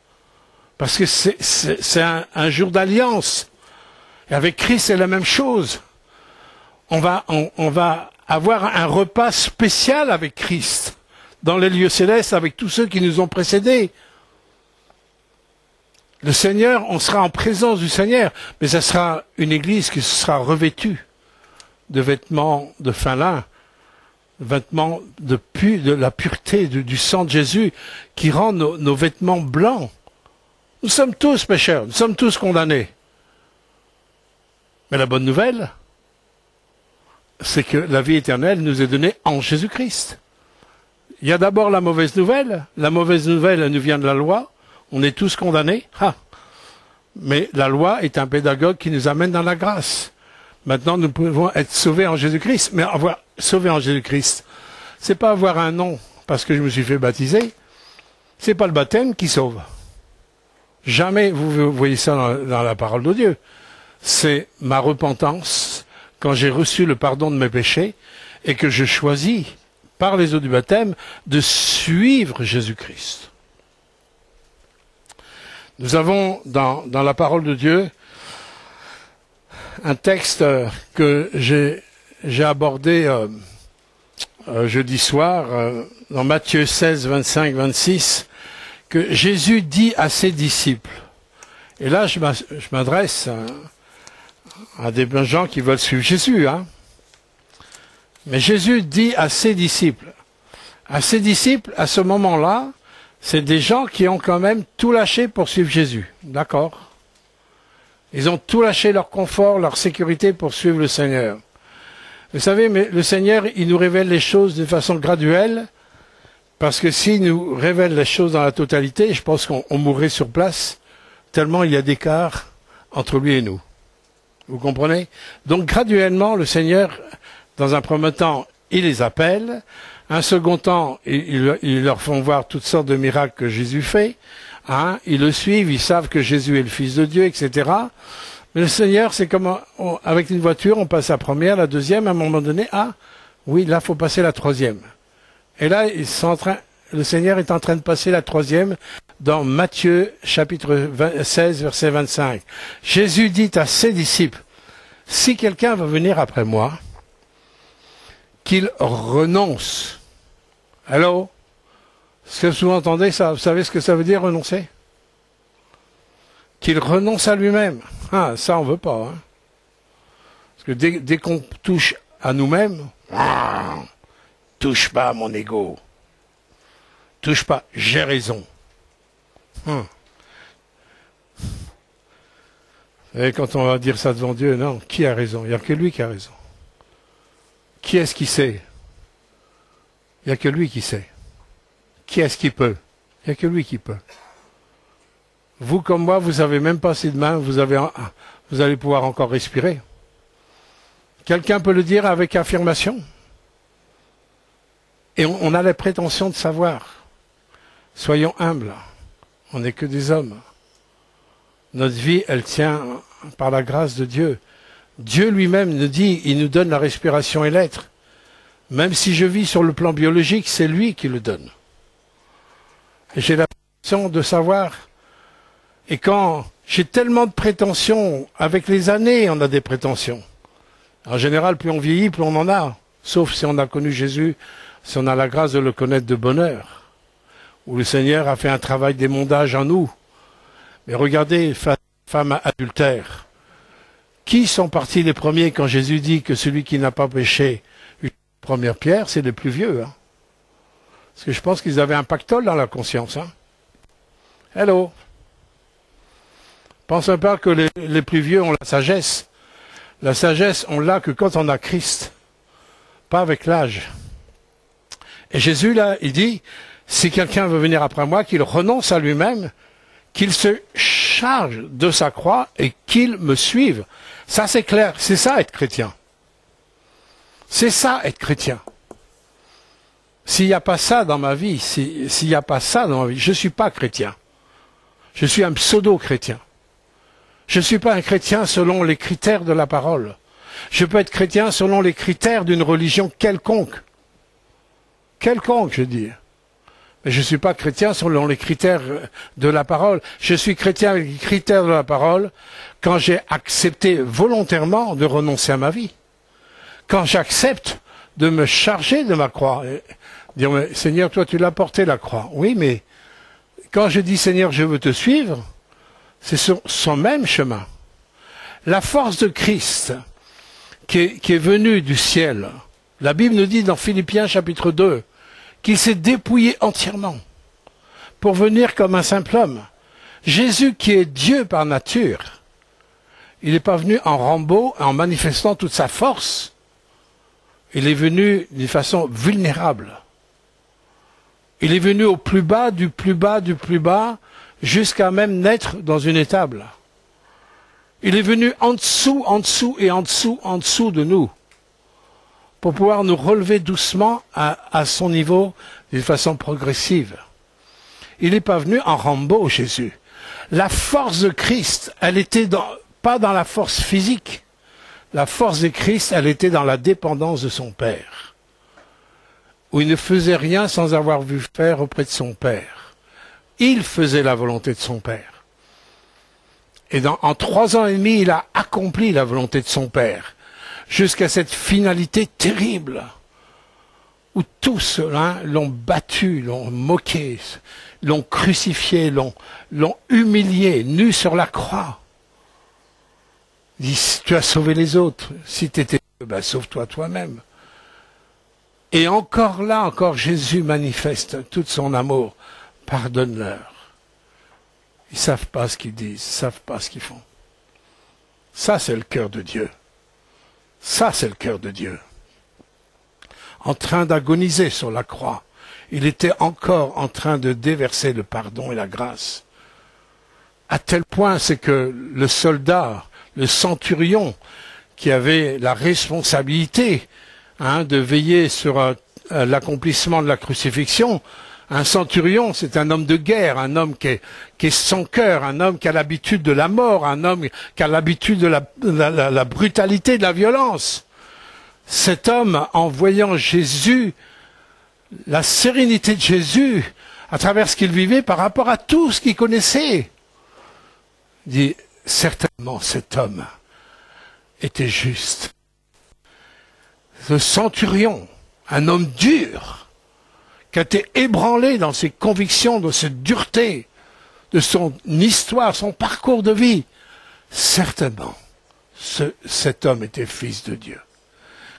Parce que c'est un jour d'alliance. Et avec Christ, c'est la même chose. On va avoir un repas spécial avec Christ, dans les lieux célestes, avec tous ceux qui nous ont précédés. Le Seigneur, on sera en présence du Seigneur, mais ça sera une église qui sera revêtue de vêtements de fin lin, vêtements de la pureté du sang de Jésus, qui rend nos vêtements blancs. Nous sommes tous pécheurs, nous sommes tous condamnés. Mais la bonne nouvelle, c'est que la vie éternelle nous est donnée en Jésus-Christ. Il y a d'abord la mauvaise nouvelle. La mauvaise nouvelle, elle nous vient de la loi. On est tous condamnés. Mais la loi est un pédagogue qui nous amène dans la grâce. Maintenant, nous pouvons être sauvés en Jésus-Christ. Mais avoir sauvé en Jésus-Christ, c'est pas avoir un nom parce que je me suis fait baptiser. C'est pas le baptême qui sauve. Jamais vous voyez ça dans la parole de Dieu. C'est ma repentance quand j'ai reçu le pardon de mes péchés et que je choisis, par les eaux du baptême, de suivre Jésus-Christ. Nous avons dans la parole de Dieu un texte que j'ai abordé jeudi soir dans Matthieu 16, 25, 26, que Jésus dit à ses disciples. Et là, je m'adresse à des gens qui veulent suivre Jésus. Mais Jésus dit à ses disciples. À ses disciples, à ce moment-là, c'est des gens qui ont quand même tout lâché pour suivre Jésus. D'accord? Ils ont tout lâché, leur confort, leur sécurité pour suivre le Seigneur. Vous savez, mais le Seigneur, il nous révèle les choses de façon graduelle, parce que s'il nous révèle les choses dans la totalité, je pense qu'on mourrait sur place, tellement il y a d'écart entre lui et nous. Vous comprenez? Donc graduellement, le Seigneur, dans un premier temps, il les appelle. Un second temps, ils leur font voir toutes sortes de miracles que Jésus fait. Ils le suivent, ils savent que Jésus est le Fils de Dieu, etc. Mais le Seigneur, c'est comme avec une voiture, on passe la première, la deuxième, à un moment donné, oui, là, faut passer la troisième. Et là, le Seigneur est en train de passer la troisième dans Matthieu, chapitre 16, verset 25. Jésus dit à ses disciples, si quelqu'un va venir après moi, qu'il renonce Allô? Ce que vous entendez, ça, vous savez ce que ça veut dire renoncer? Qu'il renonce à lui-même. Ah, ça on veut pas. Hein. Parce que dès qu'on touche à nous-mêmes, touche pas à mon ego. Touche pas, j'ai raison. Et quand on va dire ça devant Dieu, non, qui a raison? Il n'y a que lui qui a raison. Qui est-ce qui sait? Il n'y a que lui qui sait. Qui est-ce qui peut? Il n'y a que lui qui peut. Vous comme moi, vous n'avez même pas assez de mains, vous allez pouvoir encore respirer. Quelqu'un peut le dire avec affirmation? Et on a la prétention de savoir. Soyons humbles. On n'est que des hommes. Notre vie, elle tient par la grâce de Dieu. Dieu lui-même nous dit, il nous donne la respiration et l'être. Même si je vis sur le plan biologique, c'est lui qui le donne. Et j'ai la prétention de savoir. Et quand j'ai tellement de prétentions, avec les années, on a des prétentions. En général, plus on vieillit, plus on en a. Sauf si on a connu Jésus, si on a la grâce de le connaître de bonne heure. Où le Seigneur a fait un travail d'émondage en nous. Mais regardez, femmes adultères. Qui sont partis les premiers quand Jésus dit que celui qui n'a pas péché, une première pierre, c'est les plus vieux. Hein. Parce que je pense qu'ils avaient un pactole dans la conscience. Hein. Hello. Pensez pas que les plus vieux ont la sagesse. La sagesse, on l'a que quand on a Christ. Pas avec l'âge. Et Jésus, là, il dit, si quelqu'un veut venir après moi, qu'il renonce à lui-même, qu'il se charge de sa croix et qu'il me suive. Ça, c'est clair. C'est ça, être chrétien. C'est ça, être chrétien. S'il n'y a pas ça dans ma vie, s'il n'y a pas ça dans ma vie, je ne suis pas chrétien. Je suis un pseudo-chrétien. Je ne suis pas un chrétien selon les critères de la parole. Je peux être chrétien selon les critères d'une religion quelconque. Quelconque, je dis. Mais je ne suis pas chrétien selon les critères de la parole. Je suis chrétien avec les critères de la parole quand j'ai accepté volontairement de renoncer à ma vie. Quand j'accepte de me charger de ma croix. Et dire, mais, Seigneur, toi tu l'as porté la croix. Oui, mais quand je dis Seigneur, je veux te suivre, c'est sur son même chemin. La force de Christ qui est venue du ciel. La Bible nous dit dans Philippiens chapitre 2 qu'il s'est dépouillé entièrement pour venir comme un simple homme. Jésus qui est Dieu par nature, il n'est pas venu en Rambo en manifestant toute sa force. Il est venu d'une façon vulnérable. Il est venu au plus bas, du plus bas, du plus bas, jusqu'à même naître dans une étable. Il est venu en dessous, en dessous et en dessous, en dessous de nous, pour pouvoir nous relever doucement à son niveau d'une façon progressive. Il n'est pas venu en Rambo, Jésus. La force de Christ, elle était pas dans la force physique. La force de Christ, elle était dans la dépendance de son Père, où il ne faisait rien sans avoir vu faire auprès de son Père. Il faisait la volonté de son Père. Et en 3 ans et demi, il a accompli la volonté de son Père, jusqu'à cette finalité terrible, où tous l'ont battu, l'ont moqué, l'ont crucifié, l'ont humilié, nu sur la croix. Il dit, si tu as sauvé les autres, si tu étais, ben, sauve-toi toi-même. Et encore là, encore Jésus manifeste tout son amour. Pardonne-leur. Ils ne savent pas ce qu'ils disent, ils ne savent pas ce qu'ils font. Ça, c'est le cœur de Dieu. Ça, c'est le cœur de Dieu. En train d'agoniser sur la croix, il était encore en train de déverser le pardon et la grâce. À tel point, c'est que le soldat, le centurion, qui avait la responsabilité de veiller sur l'accomplissement de la crucifixion, un centurion, c'est un homme de guerre, un homme qui est sans cœur, un homme qui a l'habitude de la mort, un homme qui a l'habitude de la brutalité, de la violence. Cet homme, en voyant Jésus, la sérénité de Jésus, à travers ce qu'il vivait par rapport à tout ce qu'il connaissait, dit, certainement cet homme était juste. Ce centurion, un homme dur, qui a été ébranlé dans ses convictions, de cette dureté, de son histoire, son parcours de vie, certainement, cet homme était fils de Dieu.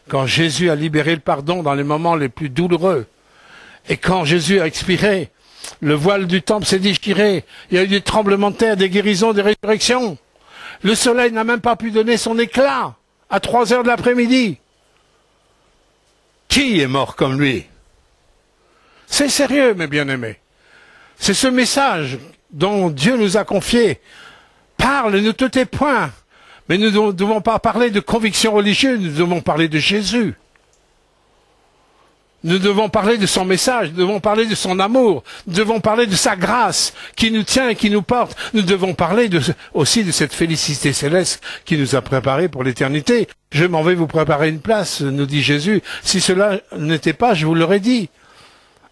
Quand Jésus a libéré le pardon dans les moments les plus douloureux, et quand Jésus a expiré, le voile du temple s'est déchiré, il y a eu des tremblements de terre, des guérisons, des résurrections. Le soleil n'a même pas pu donner son éclat à 3 heures de l'après-midi. Qui est mort comme lui? C'est sérieux, mes bien-aimés. C'est ce message dont Dieu nous a confié. Parle, ne te tais point. Mais nous ne devons pas parler de conviction religieuse, nous devons parler de Jésus. Nous devons parler de son message, nous devons parler de son amour, nous devons parler de sa grâce qui nous tient et qui nous porte. Nous devons parler aussi de cette félicité céleste qui nous a préparés pour l'éternité. Je m'en vais vous préparer une place, nous dit Jésus. Si cela n'était pas, je vous l'aurais dit.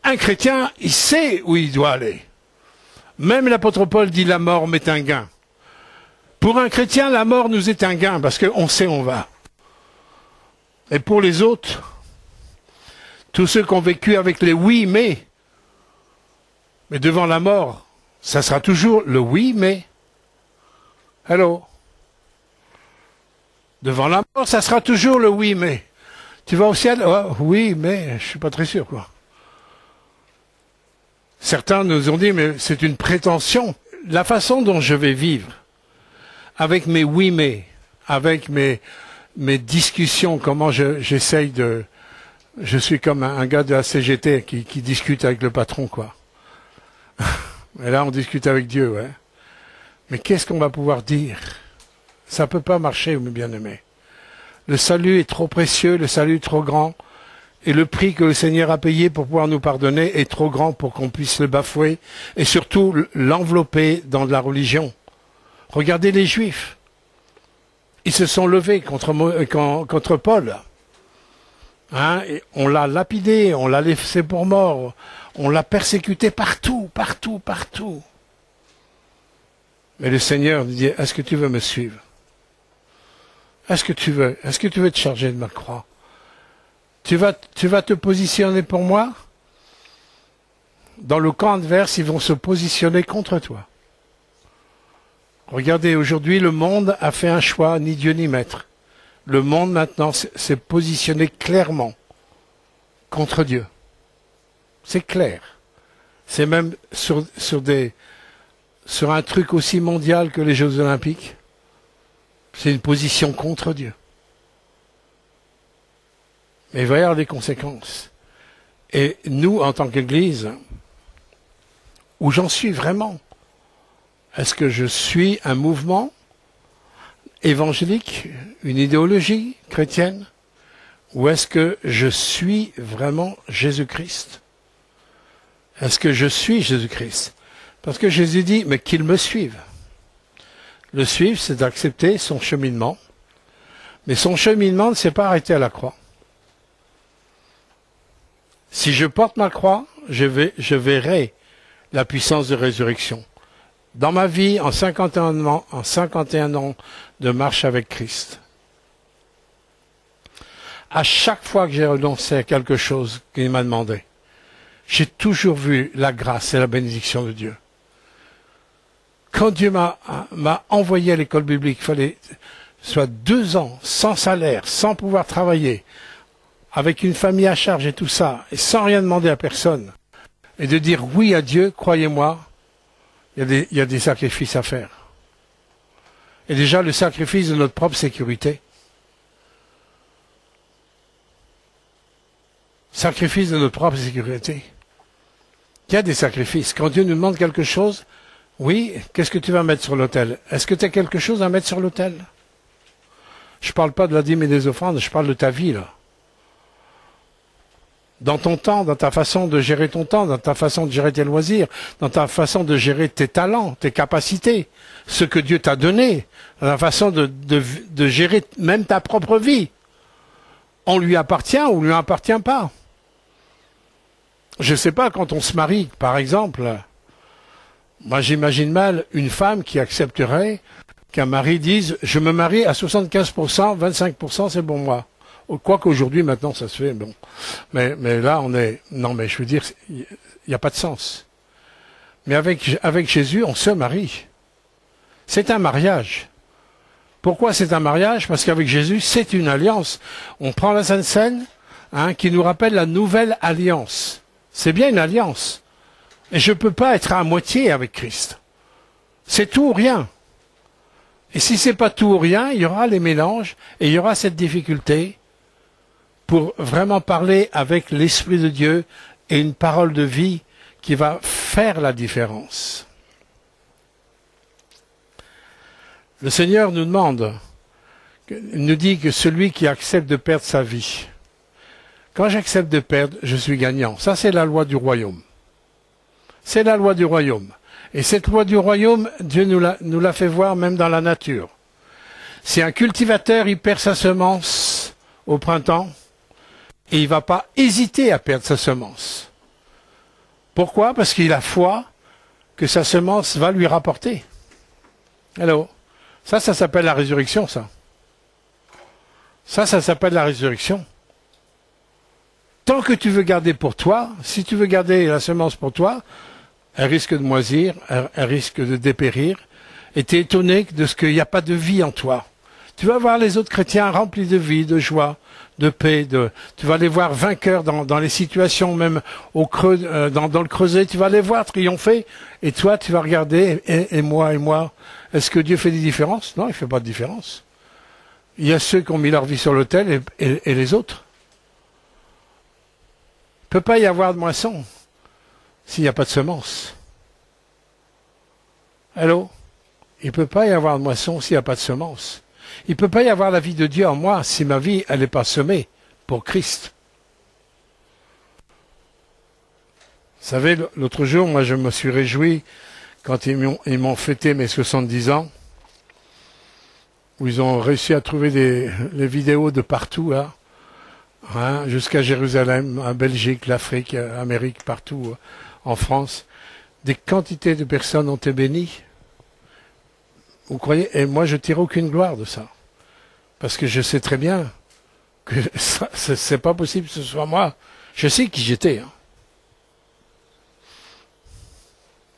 Un chrétien, il sait où il doit aller. Même l'apôtre Paul dit la mort m'est un gain. Pour un chrétien, la mort nous est un gain parce qu'on sait où on va. Et pour les autres, tous ceux qui ont vécu avec les oui, mais devant la mort, ça sera toujours le oui, mais. Hello. Devant la mort, ça sera toujours le oui, mais. Tu vas au ciel? Oh, oui, mais je suis pas très sûr, quoi. Certains nous ont dit, mais c'est une prétention. La façon dont je vais vivre, avec mes oui, mais, avec mes discussions, comment j'essaye de... Je suis comme un gars de la CGT qui discute avec le patron, quoi. Et là, on discute avec Dieu, ouais. Mais qu'est-ce qu'on va pouvoir dire? Ça peut pas marcher, mes bien-aimés. Le salut est trop précieux, le salut est trop grand, et le prix que le Seigneur a payé pour pouvoir nous pardonner est trop grand pour qu'on puisse le bafouer, et surtout l'envelopper dans de la religion. Regardez les Juifs. Ils se sont levés contre Paul. Hein, et on l'a lapidé, on l'a laissé pour mort, on l'a persécuté partout, partout, partout. Mais le Seigneur lui dit, est-ce que tu veux me suivre? Est-ce que tu veux te charger de ma croix? Tu vas te positionner pour moi? Dans le camp adverse, ils vont se positionner contre toi. Regardez, aujourd'hui, le monde a fait un choix, ni Dieu ni maître. Le monde, maintenant, s'est positionné clairement contre Dieu. C'est clair. C'est même sur un truc aussi mondial que les Jeux Olympiques. C'est une position contre Dieu. Mais il va y avoir des conséquences. Et nous, en tant qu'Église, où j'en suis vraiment, est-ce que je suis un mouvement évangélique, une idéologie chrétienne, ou est-ce que je suis vraiment Jésus-Christ? Est-ce que je suis Jésus-Christ? Parce que Jésus dit, mais qu'ils me suivent. Le suivre, c'est d'accepter son cheminement, mais son cheminement ne s'est pas arrêté à la croix. Si je porte ma croix, je verrai la puissance de résurrection. Dans ma vie, en 51 ans de marche avec Christ, à chaque fois que j'ai renoncé à quelque chose qu'il m'a demandé, j'ai toujours vu la grâce et la bénédiction de Dieu. Quand Dieu m'a envoyé à l'école biblique, il fallait soit 2 ans sans salaire, sans pouvoir travailler, avec une famille à charge et tout ça, et sans rien demander à personne, et de dire oui à Dieu, croyez-moi, il y a des sacrifices à faire. Et déjà, le sacrifice de notre propre sécurité. Sacrifice de notre propre sécurité. Il y a des sacrifices. Quand Dieu nous demande quelque chose, oui, qu'est-ce que tu vas mettre sur l'autel? Est-ce que tu as quelque chose à mettre sur l'autel? Je ne parle pas de la dîme et des offrandes, je parle de ta vie, là. Dans ton temps, dans ta façon de gérer ton temps, dans ta façon de gérer tes loisirs, dans ta façon de gérer tes talents, tes capacités, ce que Dieu t'a donné, dans la façon de gérer même ta propre vie. On lui appartient ou on lui appartient pas. Je ne sais pas, quand on se marie, par exemple, moi j'imagine mal une femme qui accepterait qu'un mari dise « je me marie à 75%, 25% c'est pour moi ». Quoi qu'aujourd'hui, maintenant, ça se fait, bon. Mais là, on est... Non, mais je veux dire, il n'y a pas de sens. Mais avec Jésus, on se marie. C'est un mariage. Pourquoi c'est un mariage? Parce qu'avec Jésus, c'est une alliance. On prend la Sainte Seine, qui nous rappelle la nouvelle alliance. C'est bien une alliance. Et je ne peux pas être à moitié avec Christ. C'est tout ou rien. Et si c'est pas tout ou rien, il y aura les mélanges et il y aura cette difficulté pour vraiment parler avec l'Esprit de Dieu et une parole de vie qui va faire la différence. Le Seigneur nous demande, nous dit que celui qui accepte de perdre sa vie, quand j'accepte de perdre, je suis gagnant. Ça, c'est la loi du royaume. C'est la loi du royaume. Et cette loi du royaume, Dieu nous l'a fait voir même dans la nature. Si un cultivateur, il perd sa semence au printemps, et il ne va pas hésiter à perdre sa semence. Pourquoi? Parce qu'il a foi que sa semence va lui rapporter. Alors, ça s'appelle la résurrection, ça. Ça s'appelle la résurrection. Tant que tu veux garder pour toi, si tu veux garder la semence pour toi, elle risque de moisir, elle risque de dépérir, et tu es étonné de ce qu'il n'y a pas de vie en toi. Tu vas voir les autres chrétiens remplis de vie, de joie, de paix, tu vas les voir vainqueurs dans les situations, même au creux, dans le creuset, tu vas les voir triompher, et toi tu vas regarder, et moi, est-ce que Dieu fait des différences? Non, il ne fait pas de différence. Il y a ceux qui ont mis leur vie sur l'autel et les autres. Il ne peut pas y avoir de moisson s'il n'y a pas de semence. Allô? Il ne peut pas y avoir de moisson s'il n'y a pas de semence. Il ne peut pas y avoir la vie de Dieu en moi si ma vie, elle n'est pas semée pour Christ. Vous savez, l'autre jour, moi, je me suis réjoui quand ils m'ont fêté mes 70 ans, où ils ont réussi à trouver les vidéos de partout, là, jusqu'à Jérusalem, en Belgique, l'Afrique, l'Amérique, partout, en France. Des quantités de personnes ont été bénies. Vous croyez? Et moi, je tire aucune gloire de ça. Parce que je sais très bien que c'est pas possible que ce soit moi. Je sais qui j'étais.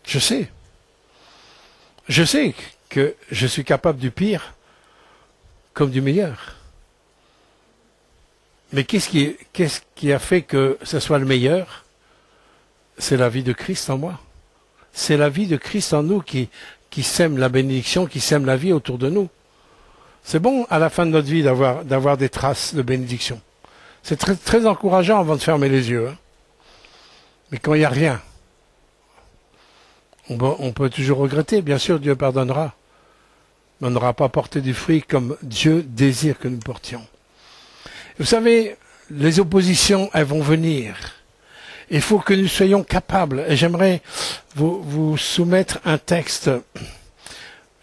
Je sais. Je sais que je suis capable du pire comme du meilleur. Mais qu'est-ce qui a fait que ce soit le meilleur? C'est la vie de Christ en moi. C'est la vie de Christ en nous qui sème la bénédiction, qui sème la vie autour de nous. C'est bon à la fin de notre vie d'avoir des traces de bénédiction. C'est très, très encourageant avant de fermer les yeux. Mais quand il n'y a rien, on peut toujours regretter. Bien sûr, Dieu pardonnera. Mais on n'aura pas porté du fruit comme Dieu désire que nous portions. Vous savez, les oppositions, elles vont venir. Il faut que nous soyons capables. Et j'aimerais vous soumettre un texte.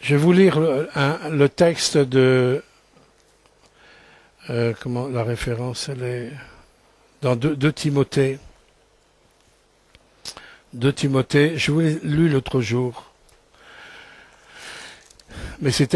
Je vais vous lire le texte de... comment la référence, elle est... Dans 2 Timothée. 2 Timothée, je vous l'ai lu l'autre jour. Mais c'est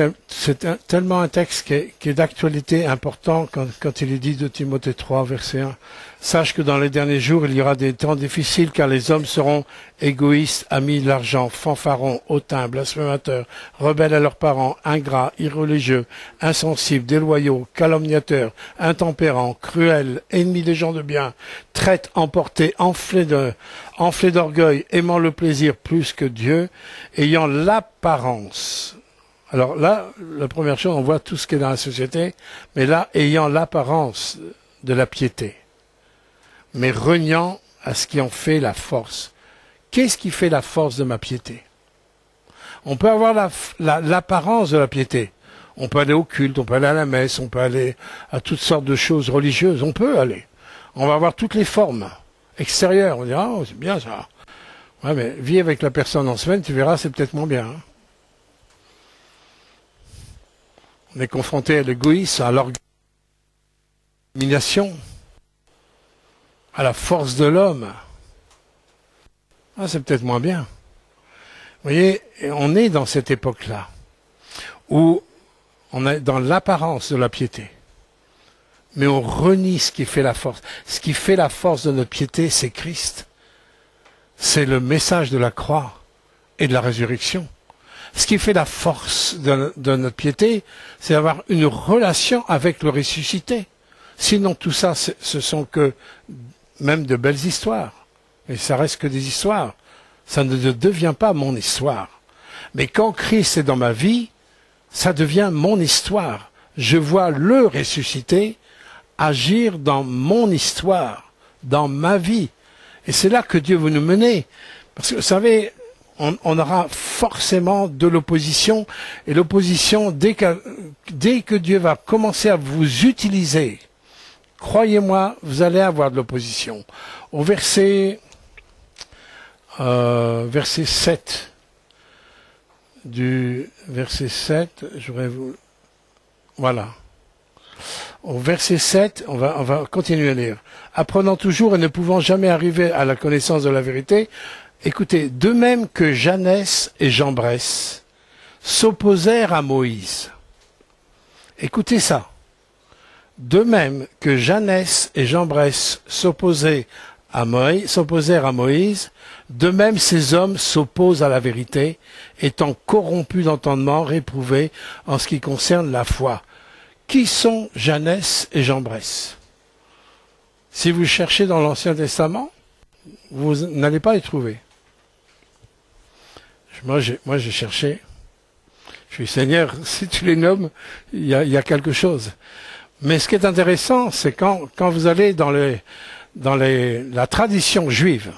tellement un texte qui est d'actualité important quand il est dit de Timothée 3, verset 1. Sache que dans les derniers jours, il y aura des temps difficiles car les hommes seront égoïstes, amis de l'argent, fanfarons, hautains, blasphémateurs, rebelles à leurs parents, ingrats, irreligieux, insensibles, déloyaux, calomniateurs, intempérants, cruels, ennemis des gens de bien, traîtres, emportés, enflés d'orgueil, aimant le plaisir plus que Dieu, ayant l'apparence. Alors là, la première chose, on voit tout ce qui est dans la société, mais là, ayant l'apparence de la piété, mais reniant à ce qui en fait la force. Qu'est-ce qui fait la force de ma piété? On peut avoir l'apparence de la piété. On peut aller au culte, on peut aller à la messe, on peut aller à toutes sortes de choses religieuses. On peut aller. On va avoir toutes les formes extérieures. On dira, oh, c'est bien ça. Ouais, mais vis avec la personne en semaine, tu verras, c'est peut-être moins bien. On est confronté à l'égoïsme, à l'organisation, à la force de l'homme. Ah, c'est peut-être moins bien. Vous voyez, on est dans cette époque-là, où on est dans l'apparence de la piété. mais on renie ce qui fait la force. Ce qui fait la force de notre piété, c'est Christ. C'est le message de la croix et de la résurrection. Ce qui fait la force de notre piété, c'est d'avoir une relation avec le ressuscité. Sinon, tout ça, ce sont que même de belles histoires. Mais ça reste que des histoires. Ça ne devient pas mon histoire. Mais quand Christ est dans ma vie, ça devient mon histoire. Je vois le ressuscité agir dans mon histoire, dans ma vie. Et c'est là que Dieu veut nous mener. Parce que, vous savez, on aura forcément de l'opposition. Et l'opposition, dès que Dieu va commencer à vous utiliser, croyez-moi, vous allez avoir de l'opposition. Au verset 7, du verset 7, voilà. Au verset 7, on va continuer à lire. Apprenant toujours et ne pouvant jamais arriver à la connaissance de la vérité, écoutez, de même que Jeannès et Jambres s'opposèrent à Moïse. Écoutez ça. De même que Jeannès et Jambres s'opposèrent à Moïse, de même ces hommes s'opposent à la vérité, étant corrompus d'entendement, réprouvés en ce qui concerne la foi. Qui sont Jeannès et Jambres? Si vous cherchez dans l'Ancien Testament, vous n'allez pas les trouver. Moi, j'ai cherché. Je suis Seigneur, si tu les nommes, il y a quelque chose. Mais ce qui est intéressant, c'est quand vous allez dans la tradition juive,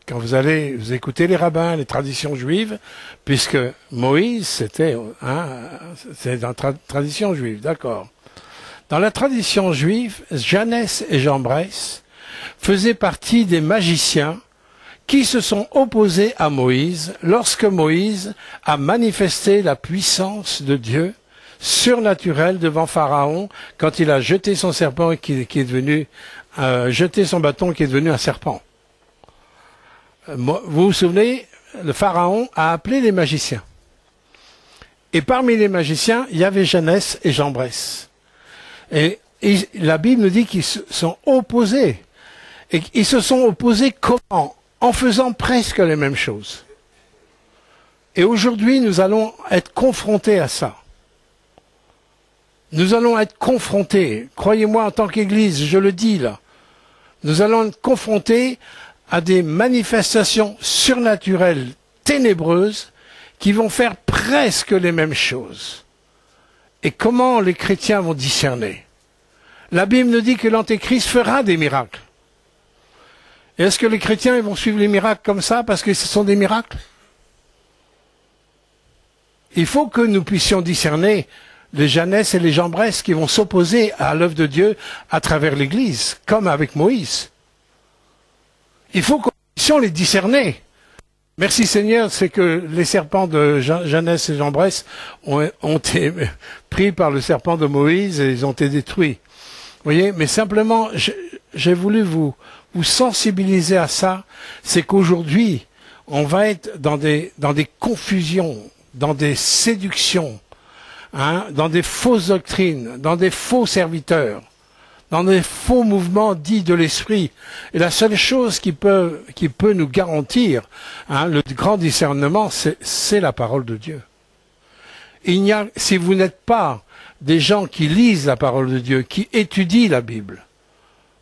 quand vous écoutez les rabbins, les traditions juives, puisque Moïse, c'est dans la tradition juive, d'accord. Dans la tradition juive, Jeannès et Jambres faisaient partie des magiciens qui se sont opposés à Moïse lorsque Moïse a manifesté la puissance de Dieu surnaturelle devant Pharaon quand il a jeté son serpent qui est devenu jeté son bâton qui est devenu un serpent. Vous vous souvenez, le Pharaon a appelé les magiciens. Et parmi les magiciens, il y avait Jeannès et Jambres. Et la Bible nous dit qu'ils se sont opposés. Et ils se sont opposés comment? En faisant presque les mêmes choses. Et aujourd'hui, nous allons être confrontés à ça. Nous allons être confrontés, croyez-moi en tant qu'Église, je le dis là, nous allons être confrontés à des manifestations surnaturelles ténébreuses qui vont faire presque les mêmes choses. Et comment les chrétiens vont discerner? La Bible nous dit que l'Antéchrist fera des miracles. Et est-ce que les chrétiens ils vont suivre les miracles comme ça parce que ce sont des miracles? Il faut que nous puissions discerner les Jeannès et les Jambres qui vont s'opposer à l'œuvre de Dieu à travers l'Église, comme avec Moïse. Il faut qu'on puisse les discerner. Merci Seigneur, c'est que les serpents de Jeannès et Jambres ont été pris par le serpent de Moïse et ils ont été détruits. Vous voyez, mais simplement, j'ai voulu vous sensibiliser à ça, c'est qu'aujourd'hui, on va être dans des confusions, dans des séductions, dans des fausses doctrines, dans des faux serviteurs, dans des faux mouvements dits de l'esprit. Et la seule chose qui peut nous garantir le grand discernement, c'est la parole de Dieu. Si vous n'êtes pas des gens qui lisent la parole de Dieu, qui étudient la Bible,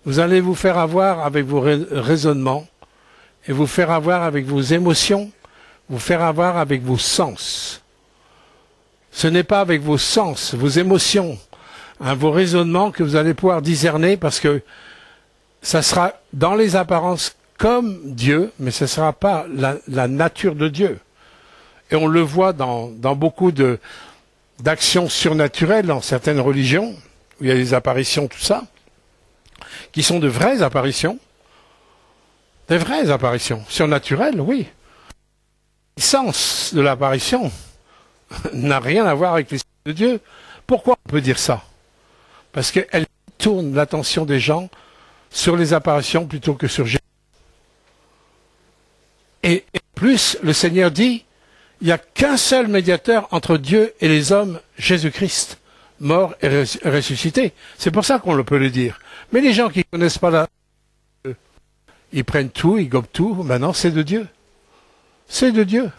vous allez vous faire avoir avec vos raisonnements, et vous faire avoir avec vos émotions, vous faire avoir avec vos sens. Ce n'est pas avec vos sens, vos émotions, vos raisonnements que vous allez pouvoir discerner parce que ça sera dans les apparences comme Dieu, mais ce ne sera pas la nature de Dieu. Et on le voit dans beaucoup d'actions surnaturelles dans certaines religions, où il y a des apparitions, tout ça, qui sont de vraies apparitions, des vraies apparitions, surnaturelles, oui. L'essence de l'apparition n'a rien à voir avec l'Esprit de Dieu. Pourquoi on peut dire ça? Parce qu'elle tourne l'attention des gens sur les apparitions plutôt que sur Jésus. Et plus, le Seigneur dit, il n'y a qu'un seul médiateur entre Dieu et les hommes, Jésus-Christ. mort et ressuscité. C'est pour ça qu'on le peut le dire. Mais les gens qui ne connaissent pas ils prennent tout, ils gobent tout. Maintenant, c'est de Dieu. C'est de Dieu.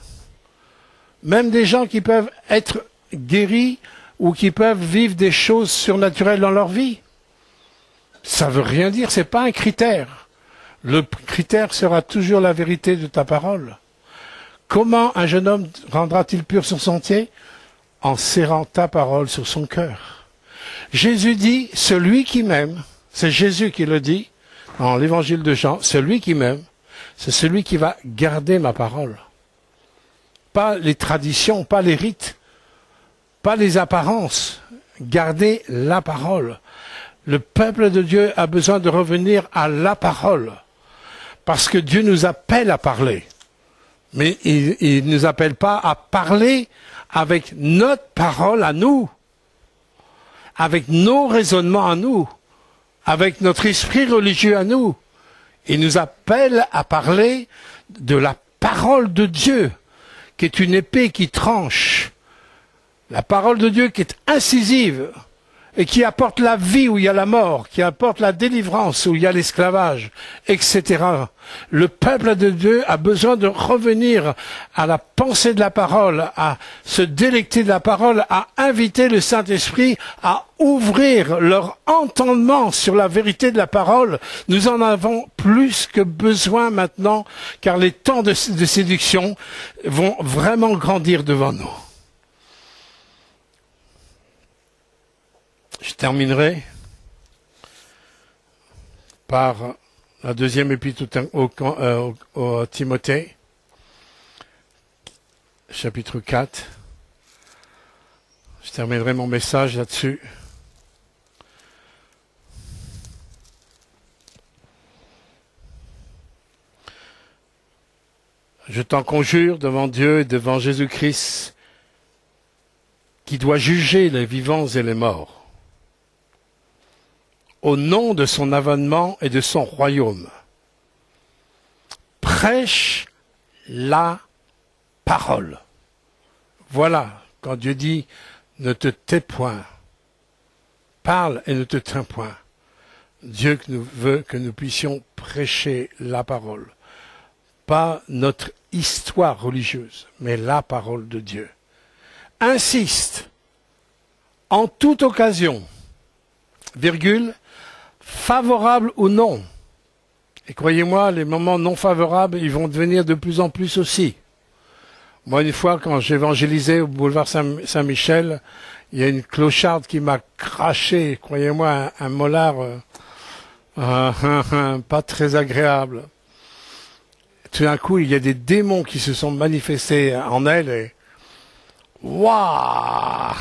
Même des gens qui peuvent être guéris ou qui peuvent vivre des choses surnaturelles dans leur vie. Ça veut rien dire, c'est pas un critère. Le critère sera toujours la vérité de ta parole. Comment un jeune homme rendra-t-il pur son sentier? En serrant ta parole sur son cœur. Jésus dit, celui qui m'aime, c'est Jésus qui le dit, dans l'évangile de Jean, celui qui m'aime, c'est celui qui va garder ma parole. Pas les traditions, pas les rites, pas les apparences. Garder la parole. Le peuple de Dieu a besoin de revenir à la parole. Parce que Dieu nous appelle à parler. Mais il ne nous appelle pas à parler avec notre parole à nous. Avec nos raisonnements à nous. Avec notre esprit religieux à nous. Il nous appelle à parler de la parole de Dieu, qui est une épée qui tranche. La parole de Dieu qui est incisive et qui apporte la vie où il y a la mort, qui apporte la délivrance où il y a l'esclavage, etc. Le peuple de Dieu a besoin de revenir à la pensée de la parole, à se délecter de la parole, à inviter le Saint-Esprit à ouvrir leur entendement sur la vérité de la parole. Nous en avons plus que besoin maintenant, car les temps de séduction vont vraiment grandir devant nous. Je terminerai par la deuxième épître au Timothée, chapitre 4. Je terminerai mon message là-dessus. Je t'en conjure devant Dieu et devant Jésus-Christ, qui doit juger les vivants et les morts, au nom de son avènement et de son royaume. Prêche la parole. Voilà, quand Dieu dit, ne te tais point, parle et ne te tais point. Dieu veut que nous puissions prêcher la parole. Pas notre histoire religieuse, mais la parole de Dieu. Insiste, en toute occasion, virgule, favorable ou non. Et croyez-moi, les moments non favorables, ils vont devenir de plus en plus aussi. Moi, une fois, quand j'évangélisais au boulevard Saint-Michel, il y a une clocharde qui m'a craché, croyez-moi, un molar pas très agréable. Tout d'un coup, il y a des démons qui se sont manifestés en elle et waouh!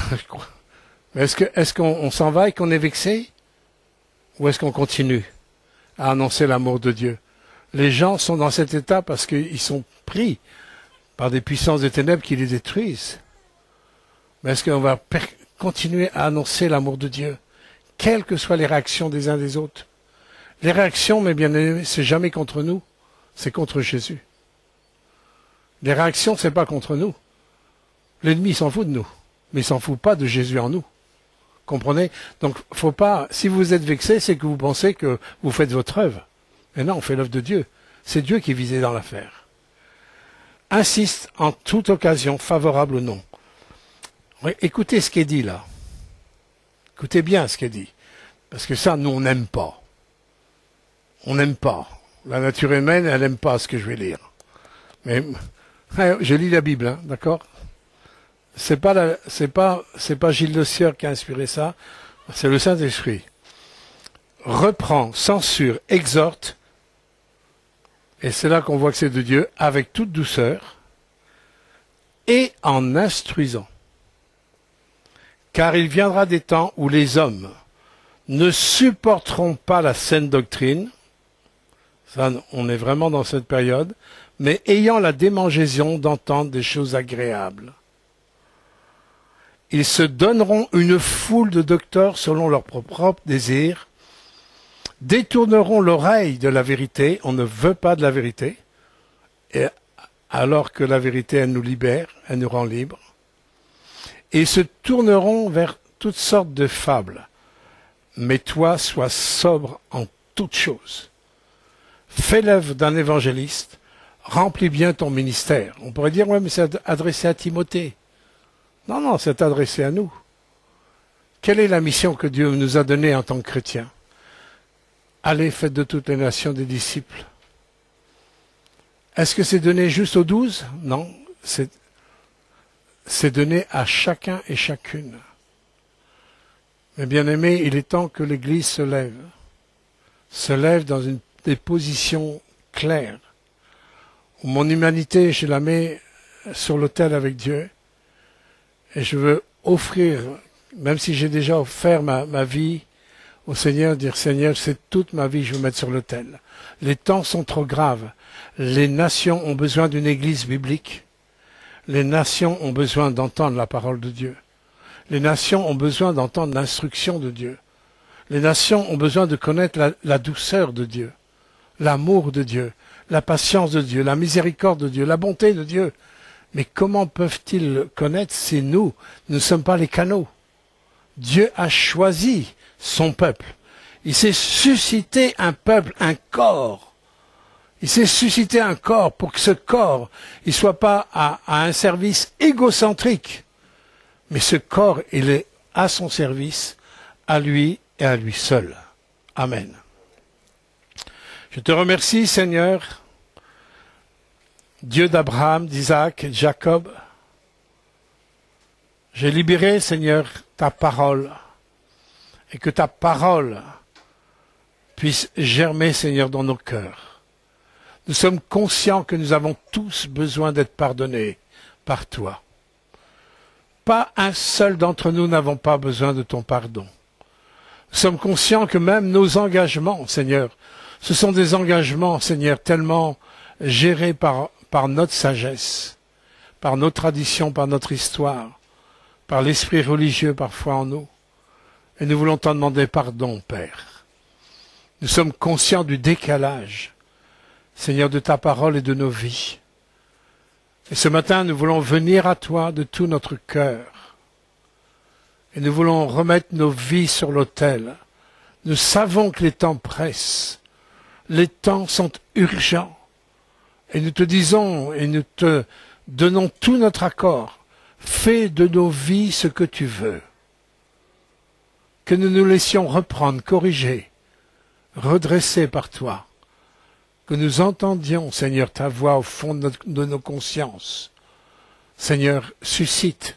Est-ce qu'on s'en va et qu'on est vexé? Ou est-ce qu'on continue à annoncer l'amour de Dieu? Les gens sont dans cet état parce qu'ils sont pris par des puissances des ténèbres qui les détruisent. Mais est-ce qu'on va continuer à annoncer l'amour de Dieu, quelles que soient les réactions des uns des autres? Les réactions, mes bien-aimés, c'est jamais contre nous, c'est contre Jésus. Les réactions, c'est pas contre nous. L'ennemi s'en fout de nous, mais il s'en fout pas de Jésus en nous. Comprenez? Donc, faut pas, si vous êtes vexé, c'est que vous pensez que vous faites votre œuvre. Mais non, on fait l'œuvre de Dieu. C'est Dieu qui est visé dans l'affaire. Insiste en toute occasion, favorable ou non. Écoutez ce qui est dit là. Écoutez bien ce qui est dit. Parce que ça, nous, on n'aime pas. On n'aime pas. La nature humaine, elle n'aime pas ce que je vais lire. Mais, je lis la Bible, hein, d'accord? C'est pas Gilles Le Sieur qui a inspiré ça, c'est le Saint-Esprit. Reprend, censure, exhorte, et c'est là qu'on voit que c'est de Dieu, avec toute douceur, et en instruisant. Car il viendra des temps où les hommes ne supporteront pas la saine doctrine, ça, on est vraiment dans cette période, mais ayant la démangeaison d'entendre des choses agréables. Ils se donneront une foule de docteurs selon leurs propres désirs, détourneront l'oreille de la vérité, on ne veut pas de la vérité, et alors que la vérité, elle nous libère, elle nous rend libres, et se tourneront vers toutes sortes de fables. Mais toi, sois sobre en toutes choses. Fais l'œuvre d'un évangéliste, remplis bien ton ministère. On pourrait dire, ouais, mais c'est adressé à Timothée. Non, non, c'est adressé à nous. Quelle est la mission que Dieu nous a donnée en tant que chrétiens? Allez, faites de toutes les nations des disciples. Est-ce que c'est donné juste aux 12? Non, c'est donné à chacun et chacune. Mais bien aimé, il est temps que l'Église se lève dans des positions claires, où mon humanité, je la mets sur l'autel avec Dieu, et je veux offrir, même si j'ai déjà offert ma vie au Seigneur, dire Seigneur, c'est toute ma vie que je veux mettre sur l'autel. Les temps sont trop graves. Les nations ont besoin d'une église biblique. Les nations ont besoin d'entendre la parole de Dieu. Les nations ont besoin d'entendre l'instruction de Dieu. Les nations ont besoin de connaître la douceur de Dieu, l'amour de Dieu, la patience de Dieu, la miséricorde de Dieu, la bonté de Dieu. Mais comment peuvent-ils le connaître si nous ne sommes pas les canaux? Dieu a choisi son peuple. Il s'est suscité un peuple, un corps. Il s'est suscité un corps pour que ce corps ne soit pas à un service égocentrique. Mais ce corps, il est à son service, à lui et à lui seul. Amen. Je te remercie, Seigneur, Dieu d'Abraham, d'Isaac et de Jacob. J'ai libéré, Seigneur, ta parole, et que ta parole puisse germer, Seigneur, dans nos cœurs. Nous sommes conscients que nous avons tous besoin d'être pardonnés par toi. Pas un seul d'entre nous n'avons pas besoin de ton pardon. Nous sommes conscients que même nos engagements, Seigneur, ce sont des engagements, Seigneur, tellement gérés par notre sagesse, par nos traditions, par notre histoire, par l'esprit religieux parfois en nous. Et nous voulons t'en demander pardon, Père. Nous sommes conscients du décalage, Seigneur, de ta parole et de nos vies. Et ce matin, nous voulons venir à toi de tout notre cœur. Et nous voulons remettre nos vies sur l'autel. Nous savons que les temps pressent. Les temps sont urgents. Et nous te disons et nous te donnons tout notre accord. Fais de nos vies ce que tu veux. Que nous nous laissions reprendre, corriger, redresser par toi. Que nous entendions, Seigneur, ta voix au fond de nos consciences. Seigneur, suscite,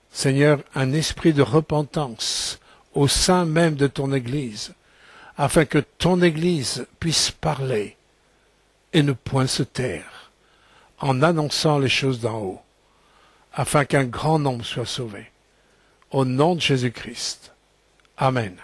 Seigneur, un esprit de repentance au sein même de ton Église, afin que ton Église puisse parler et ne point se taire, en annonçant les choses d'en haut, afin qu'un grand nombre soit sauvé. Au nom de Jésus-Christ. Amen.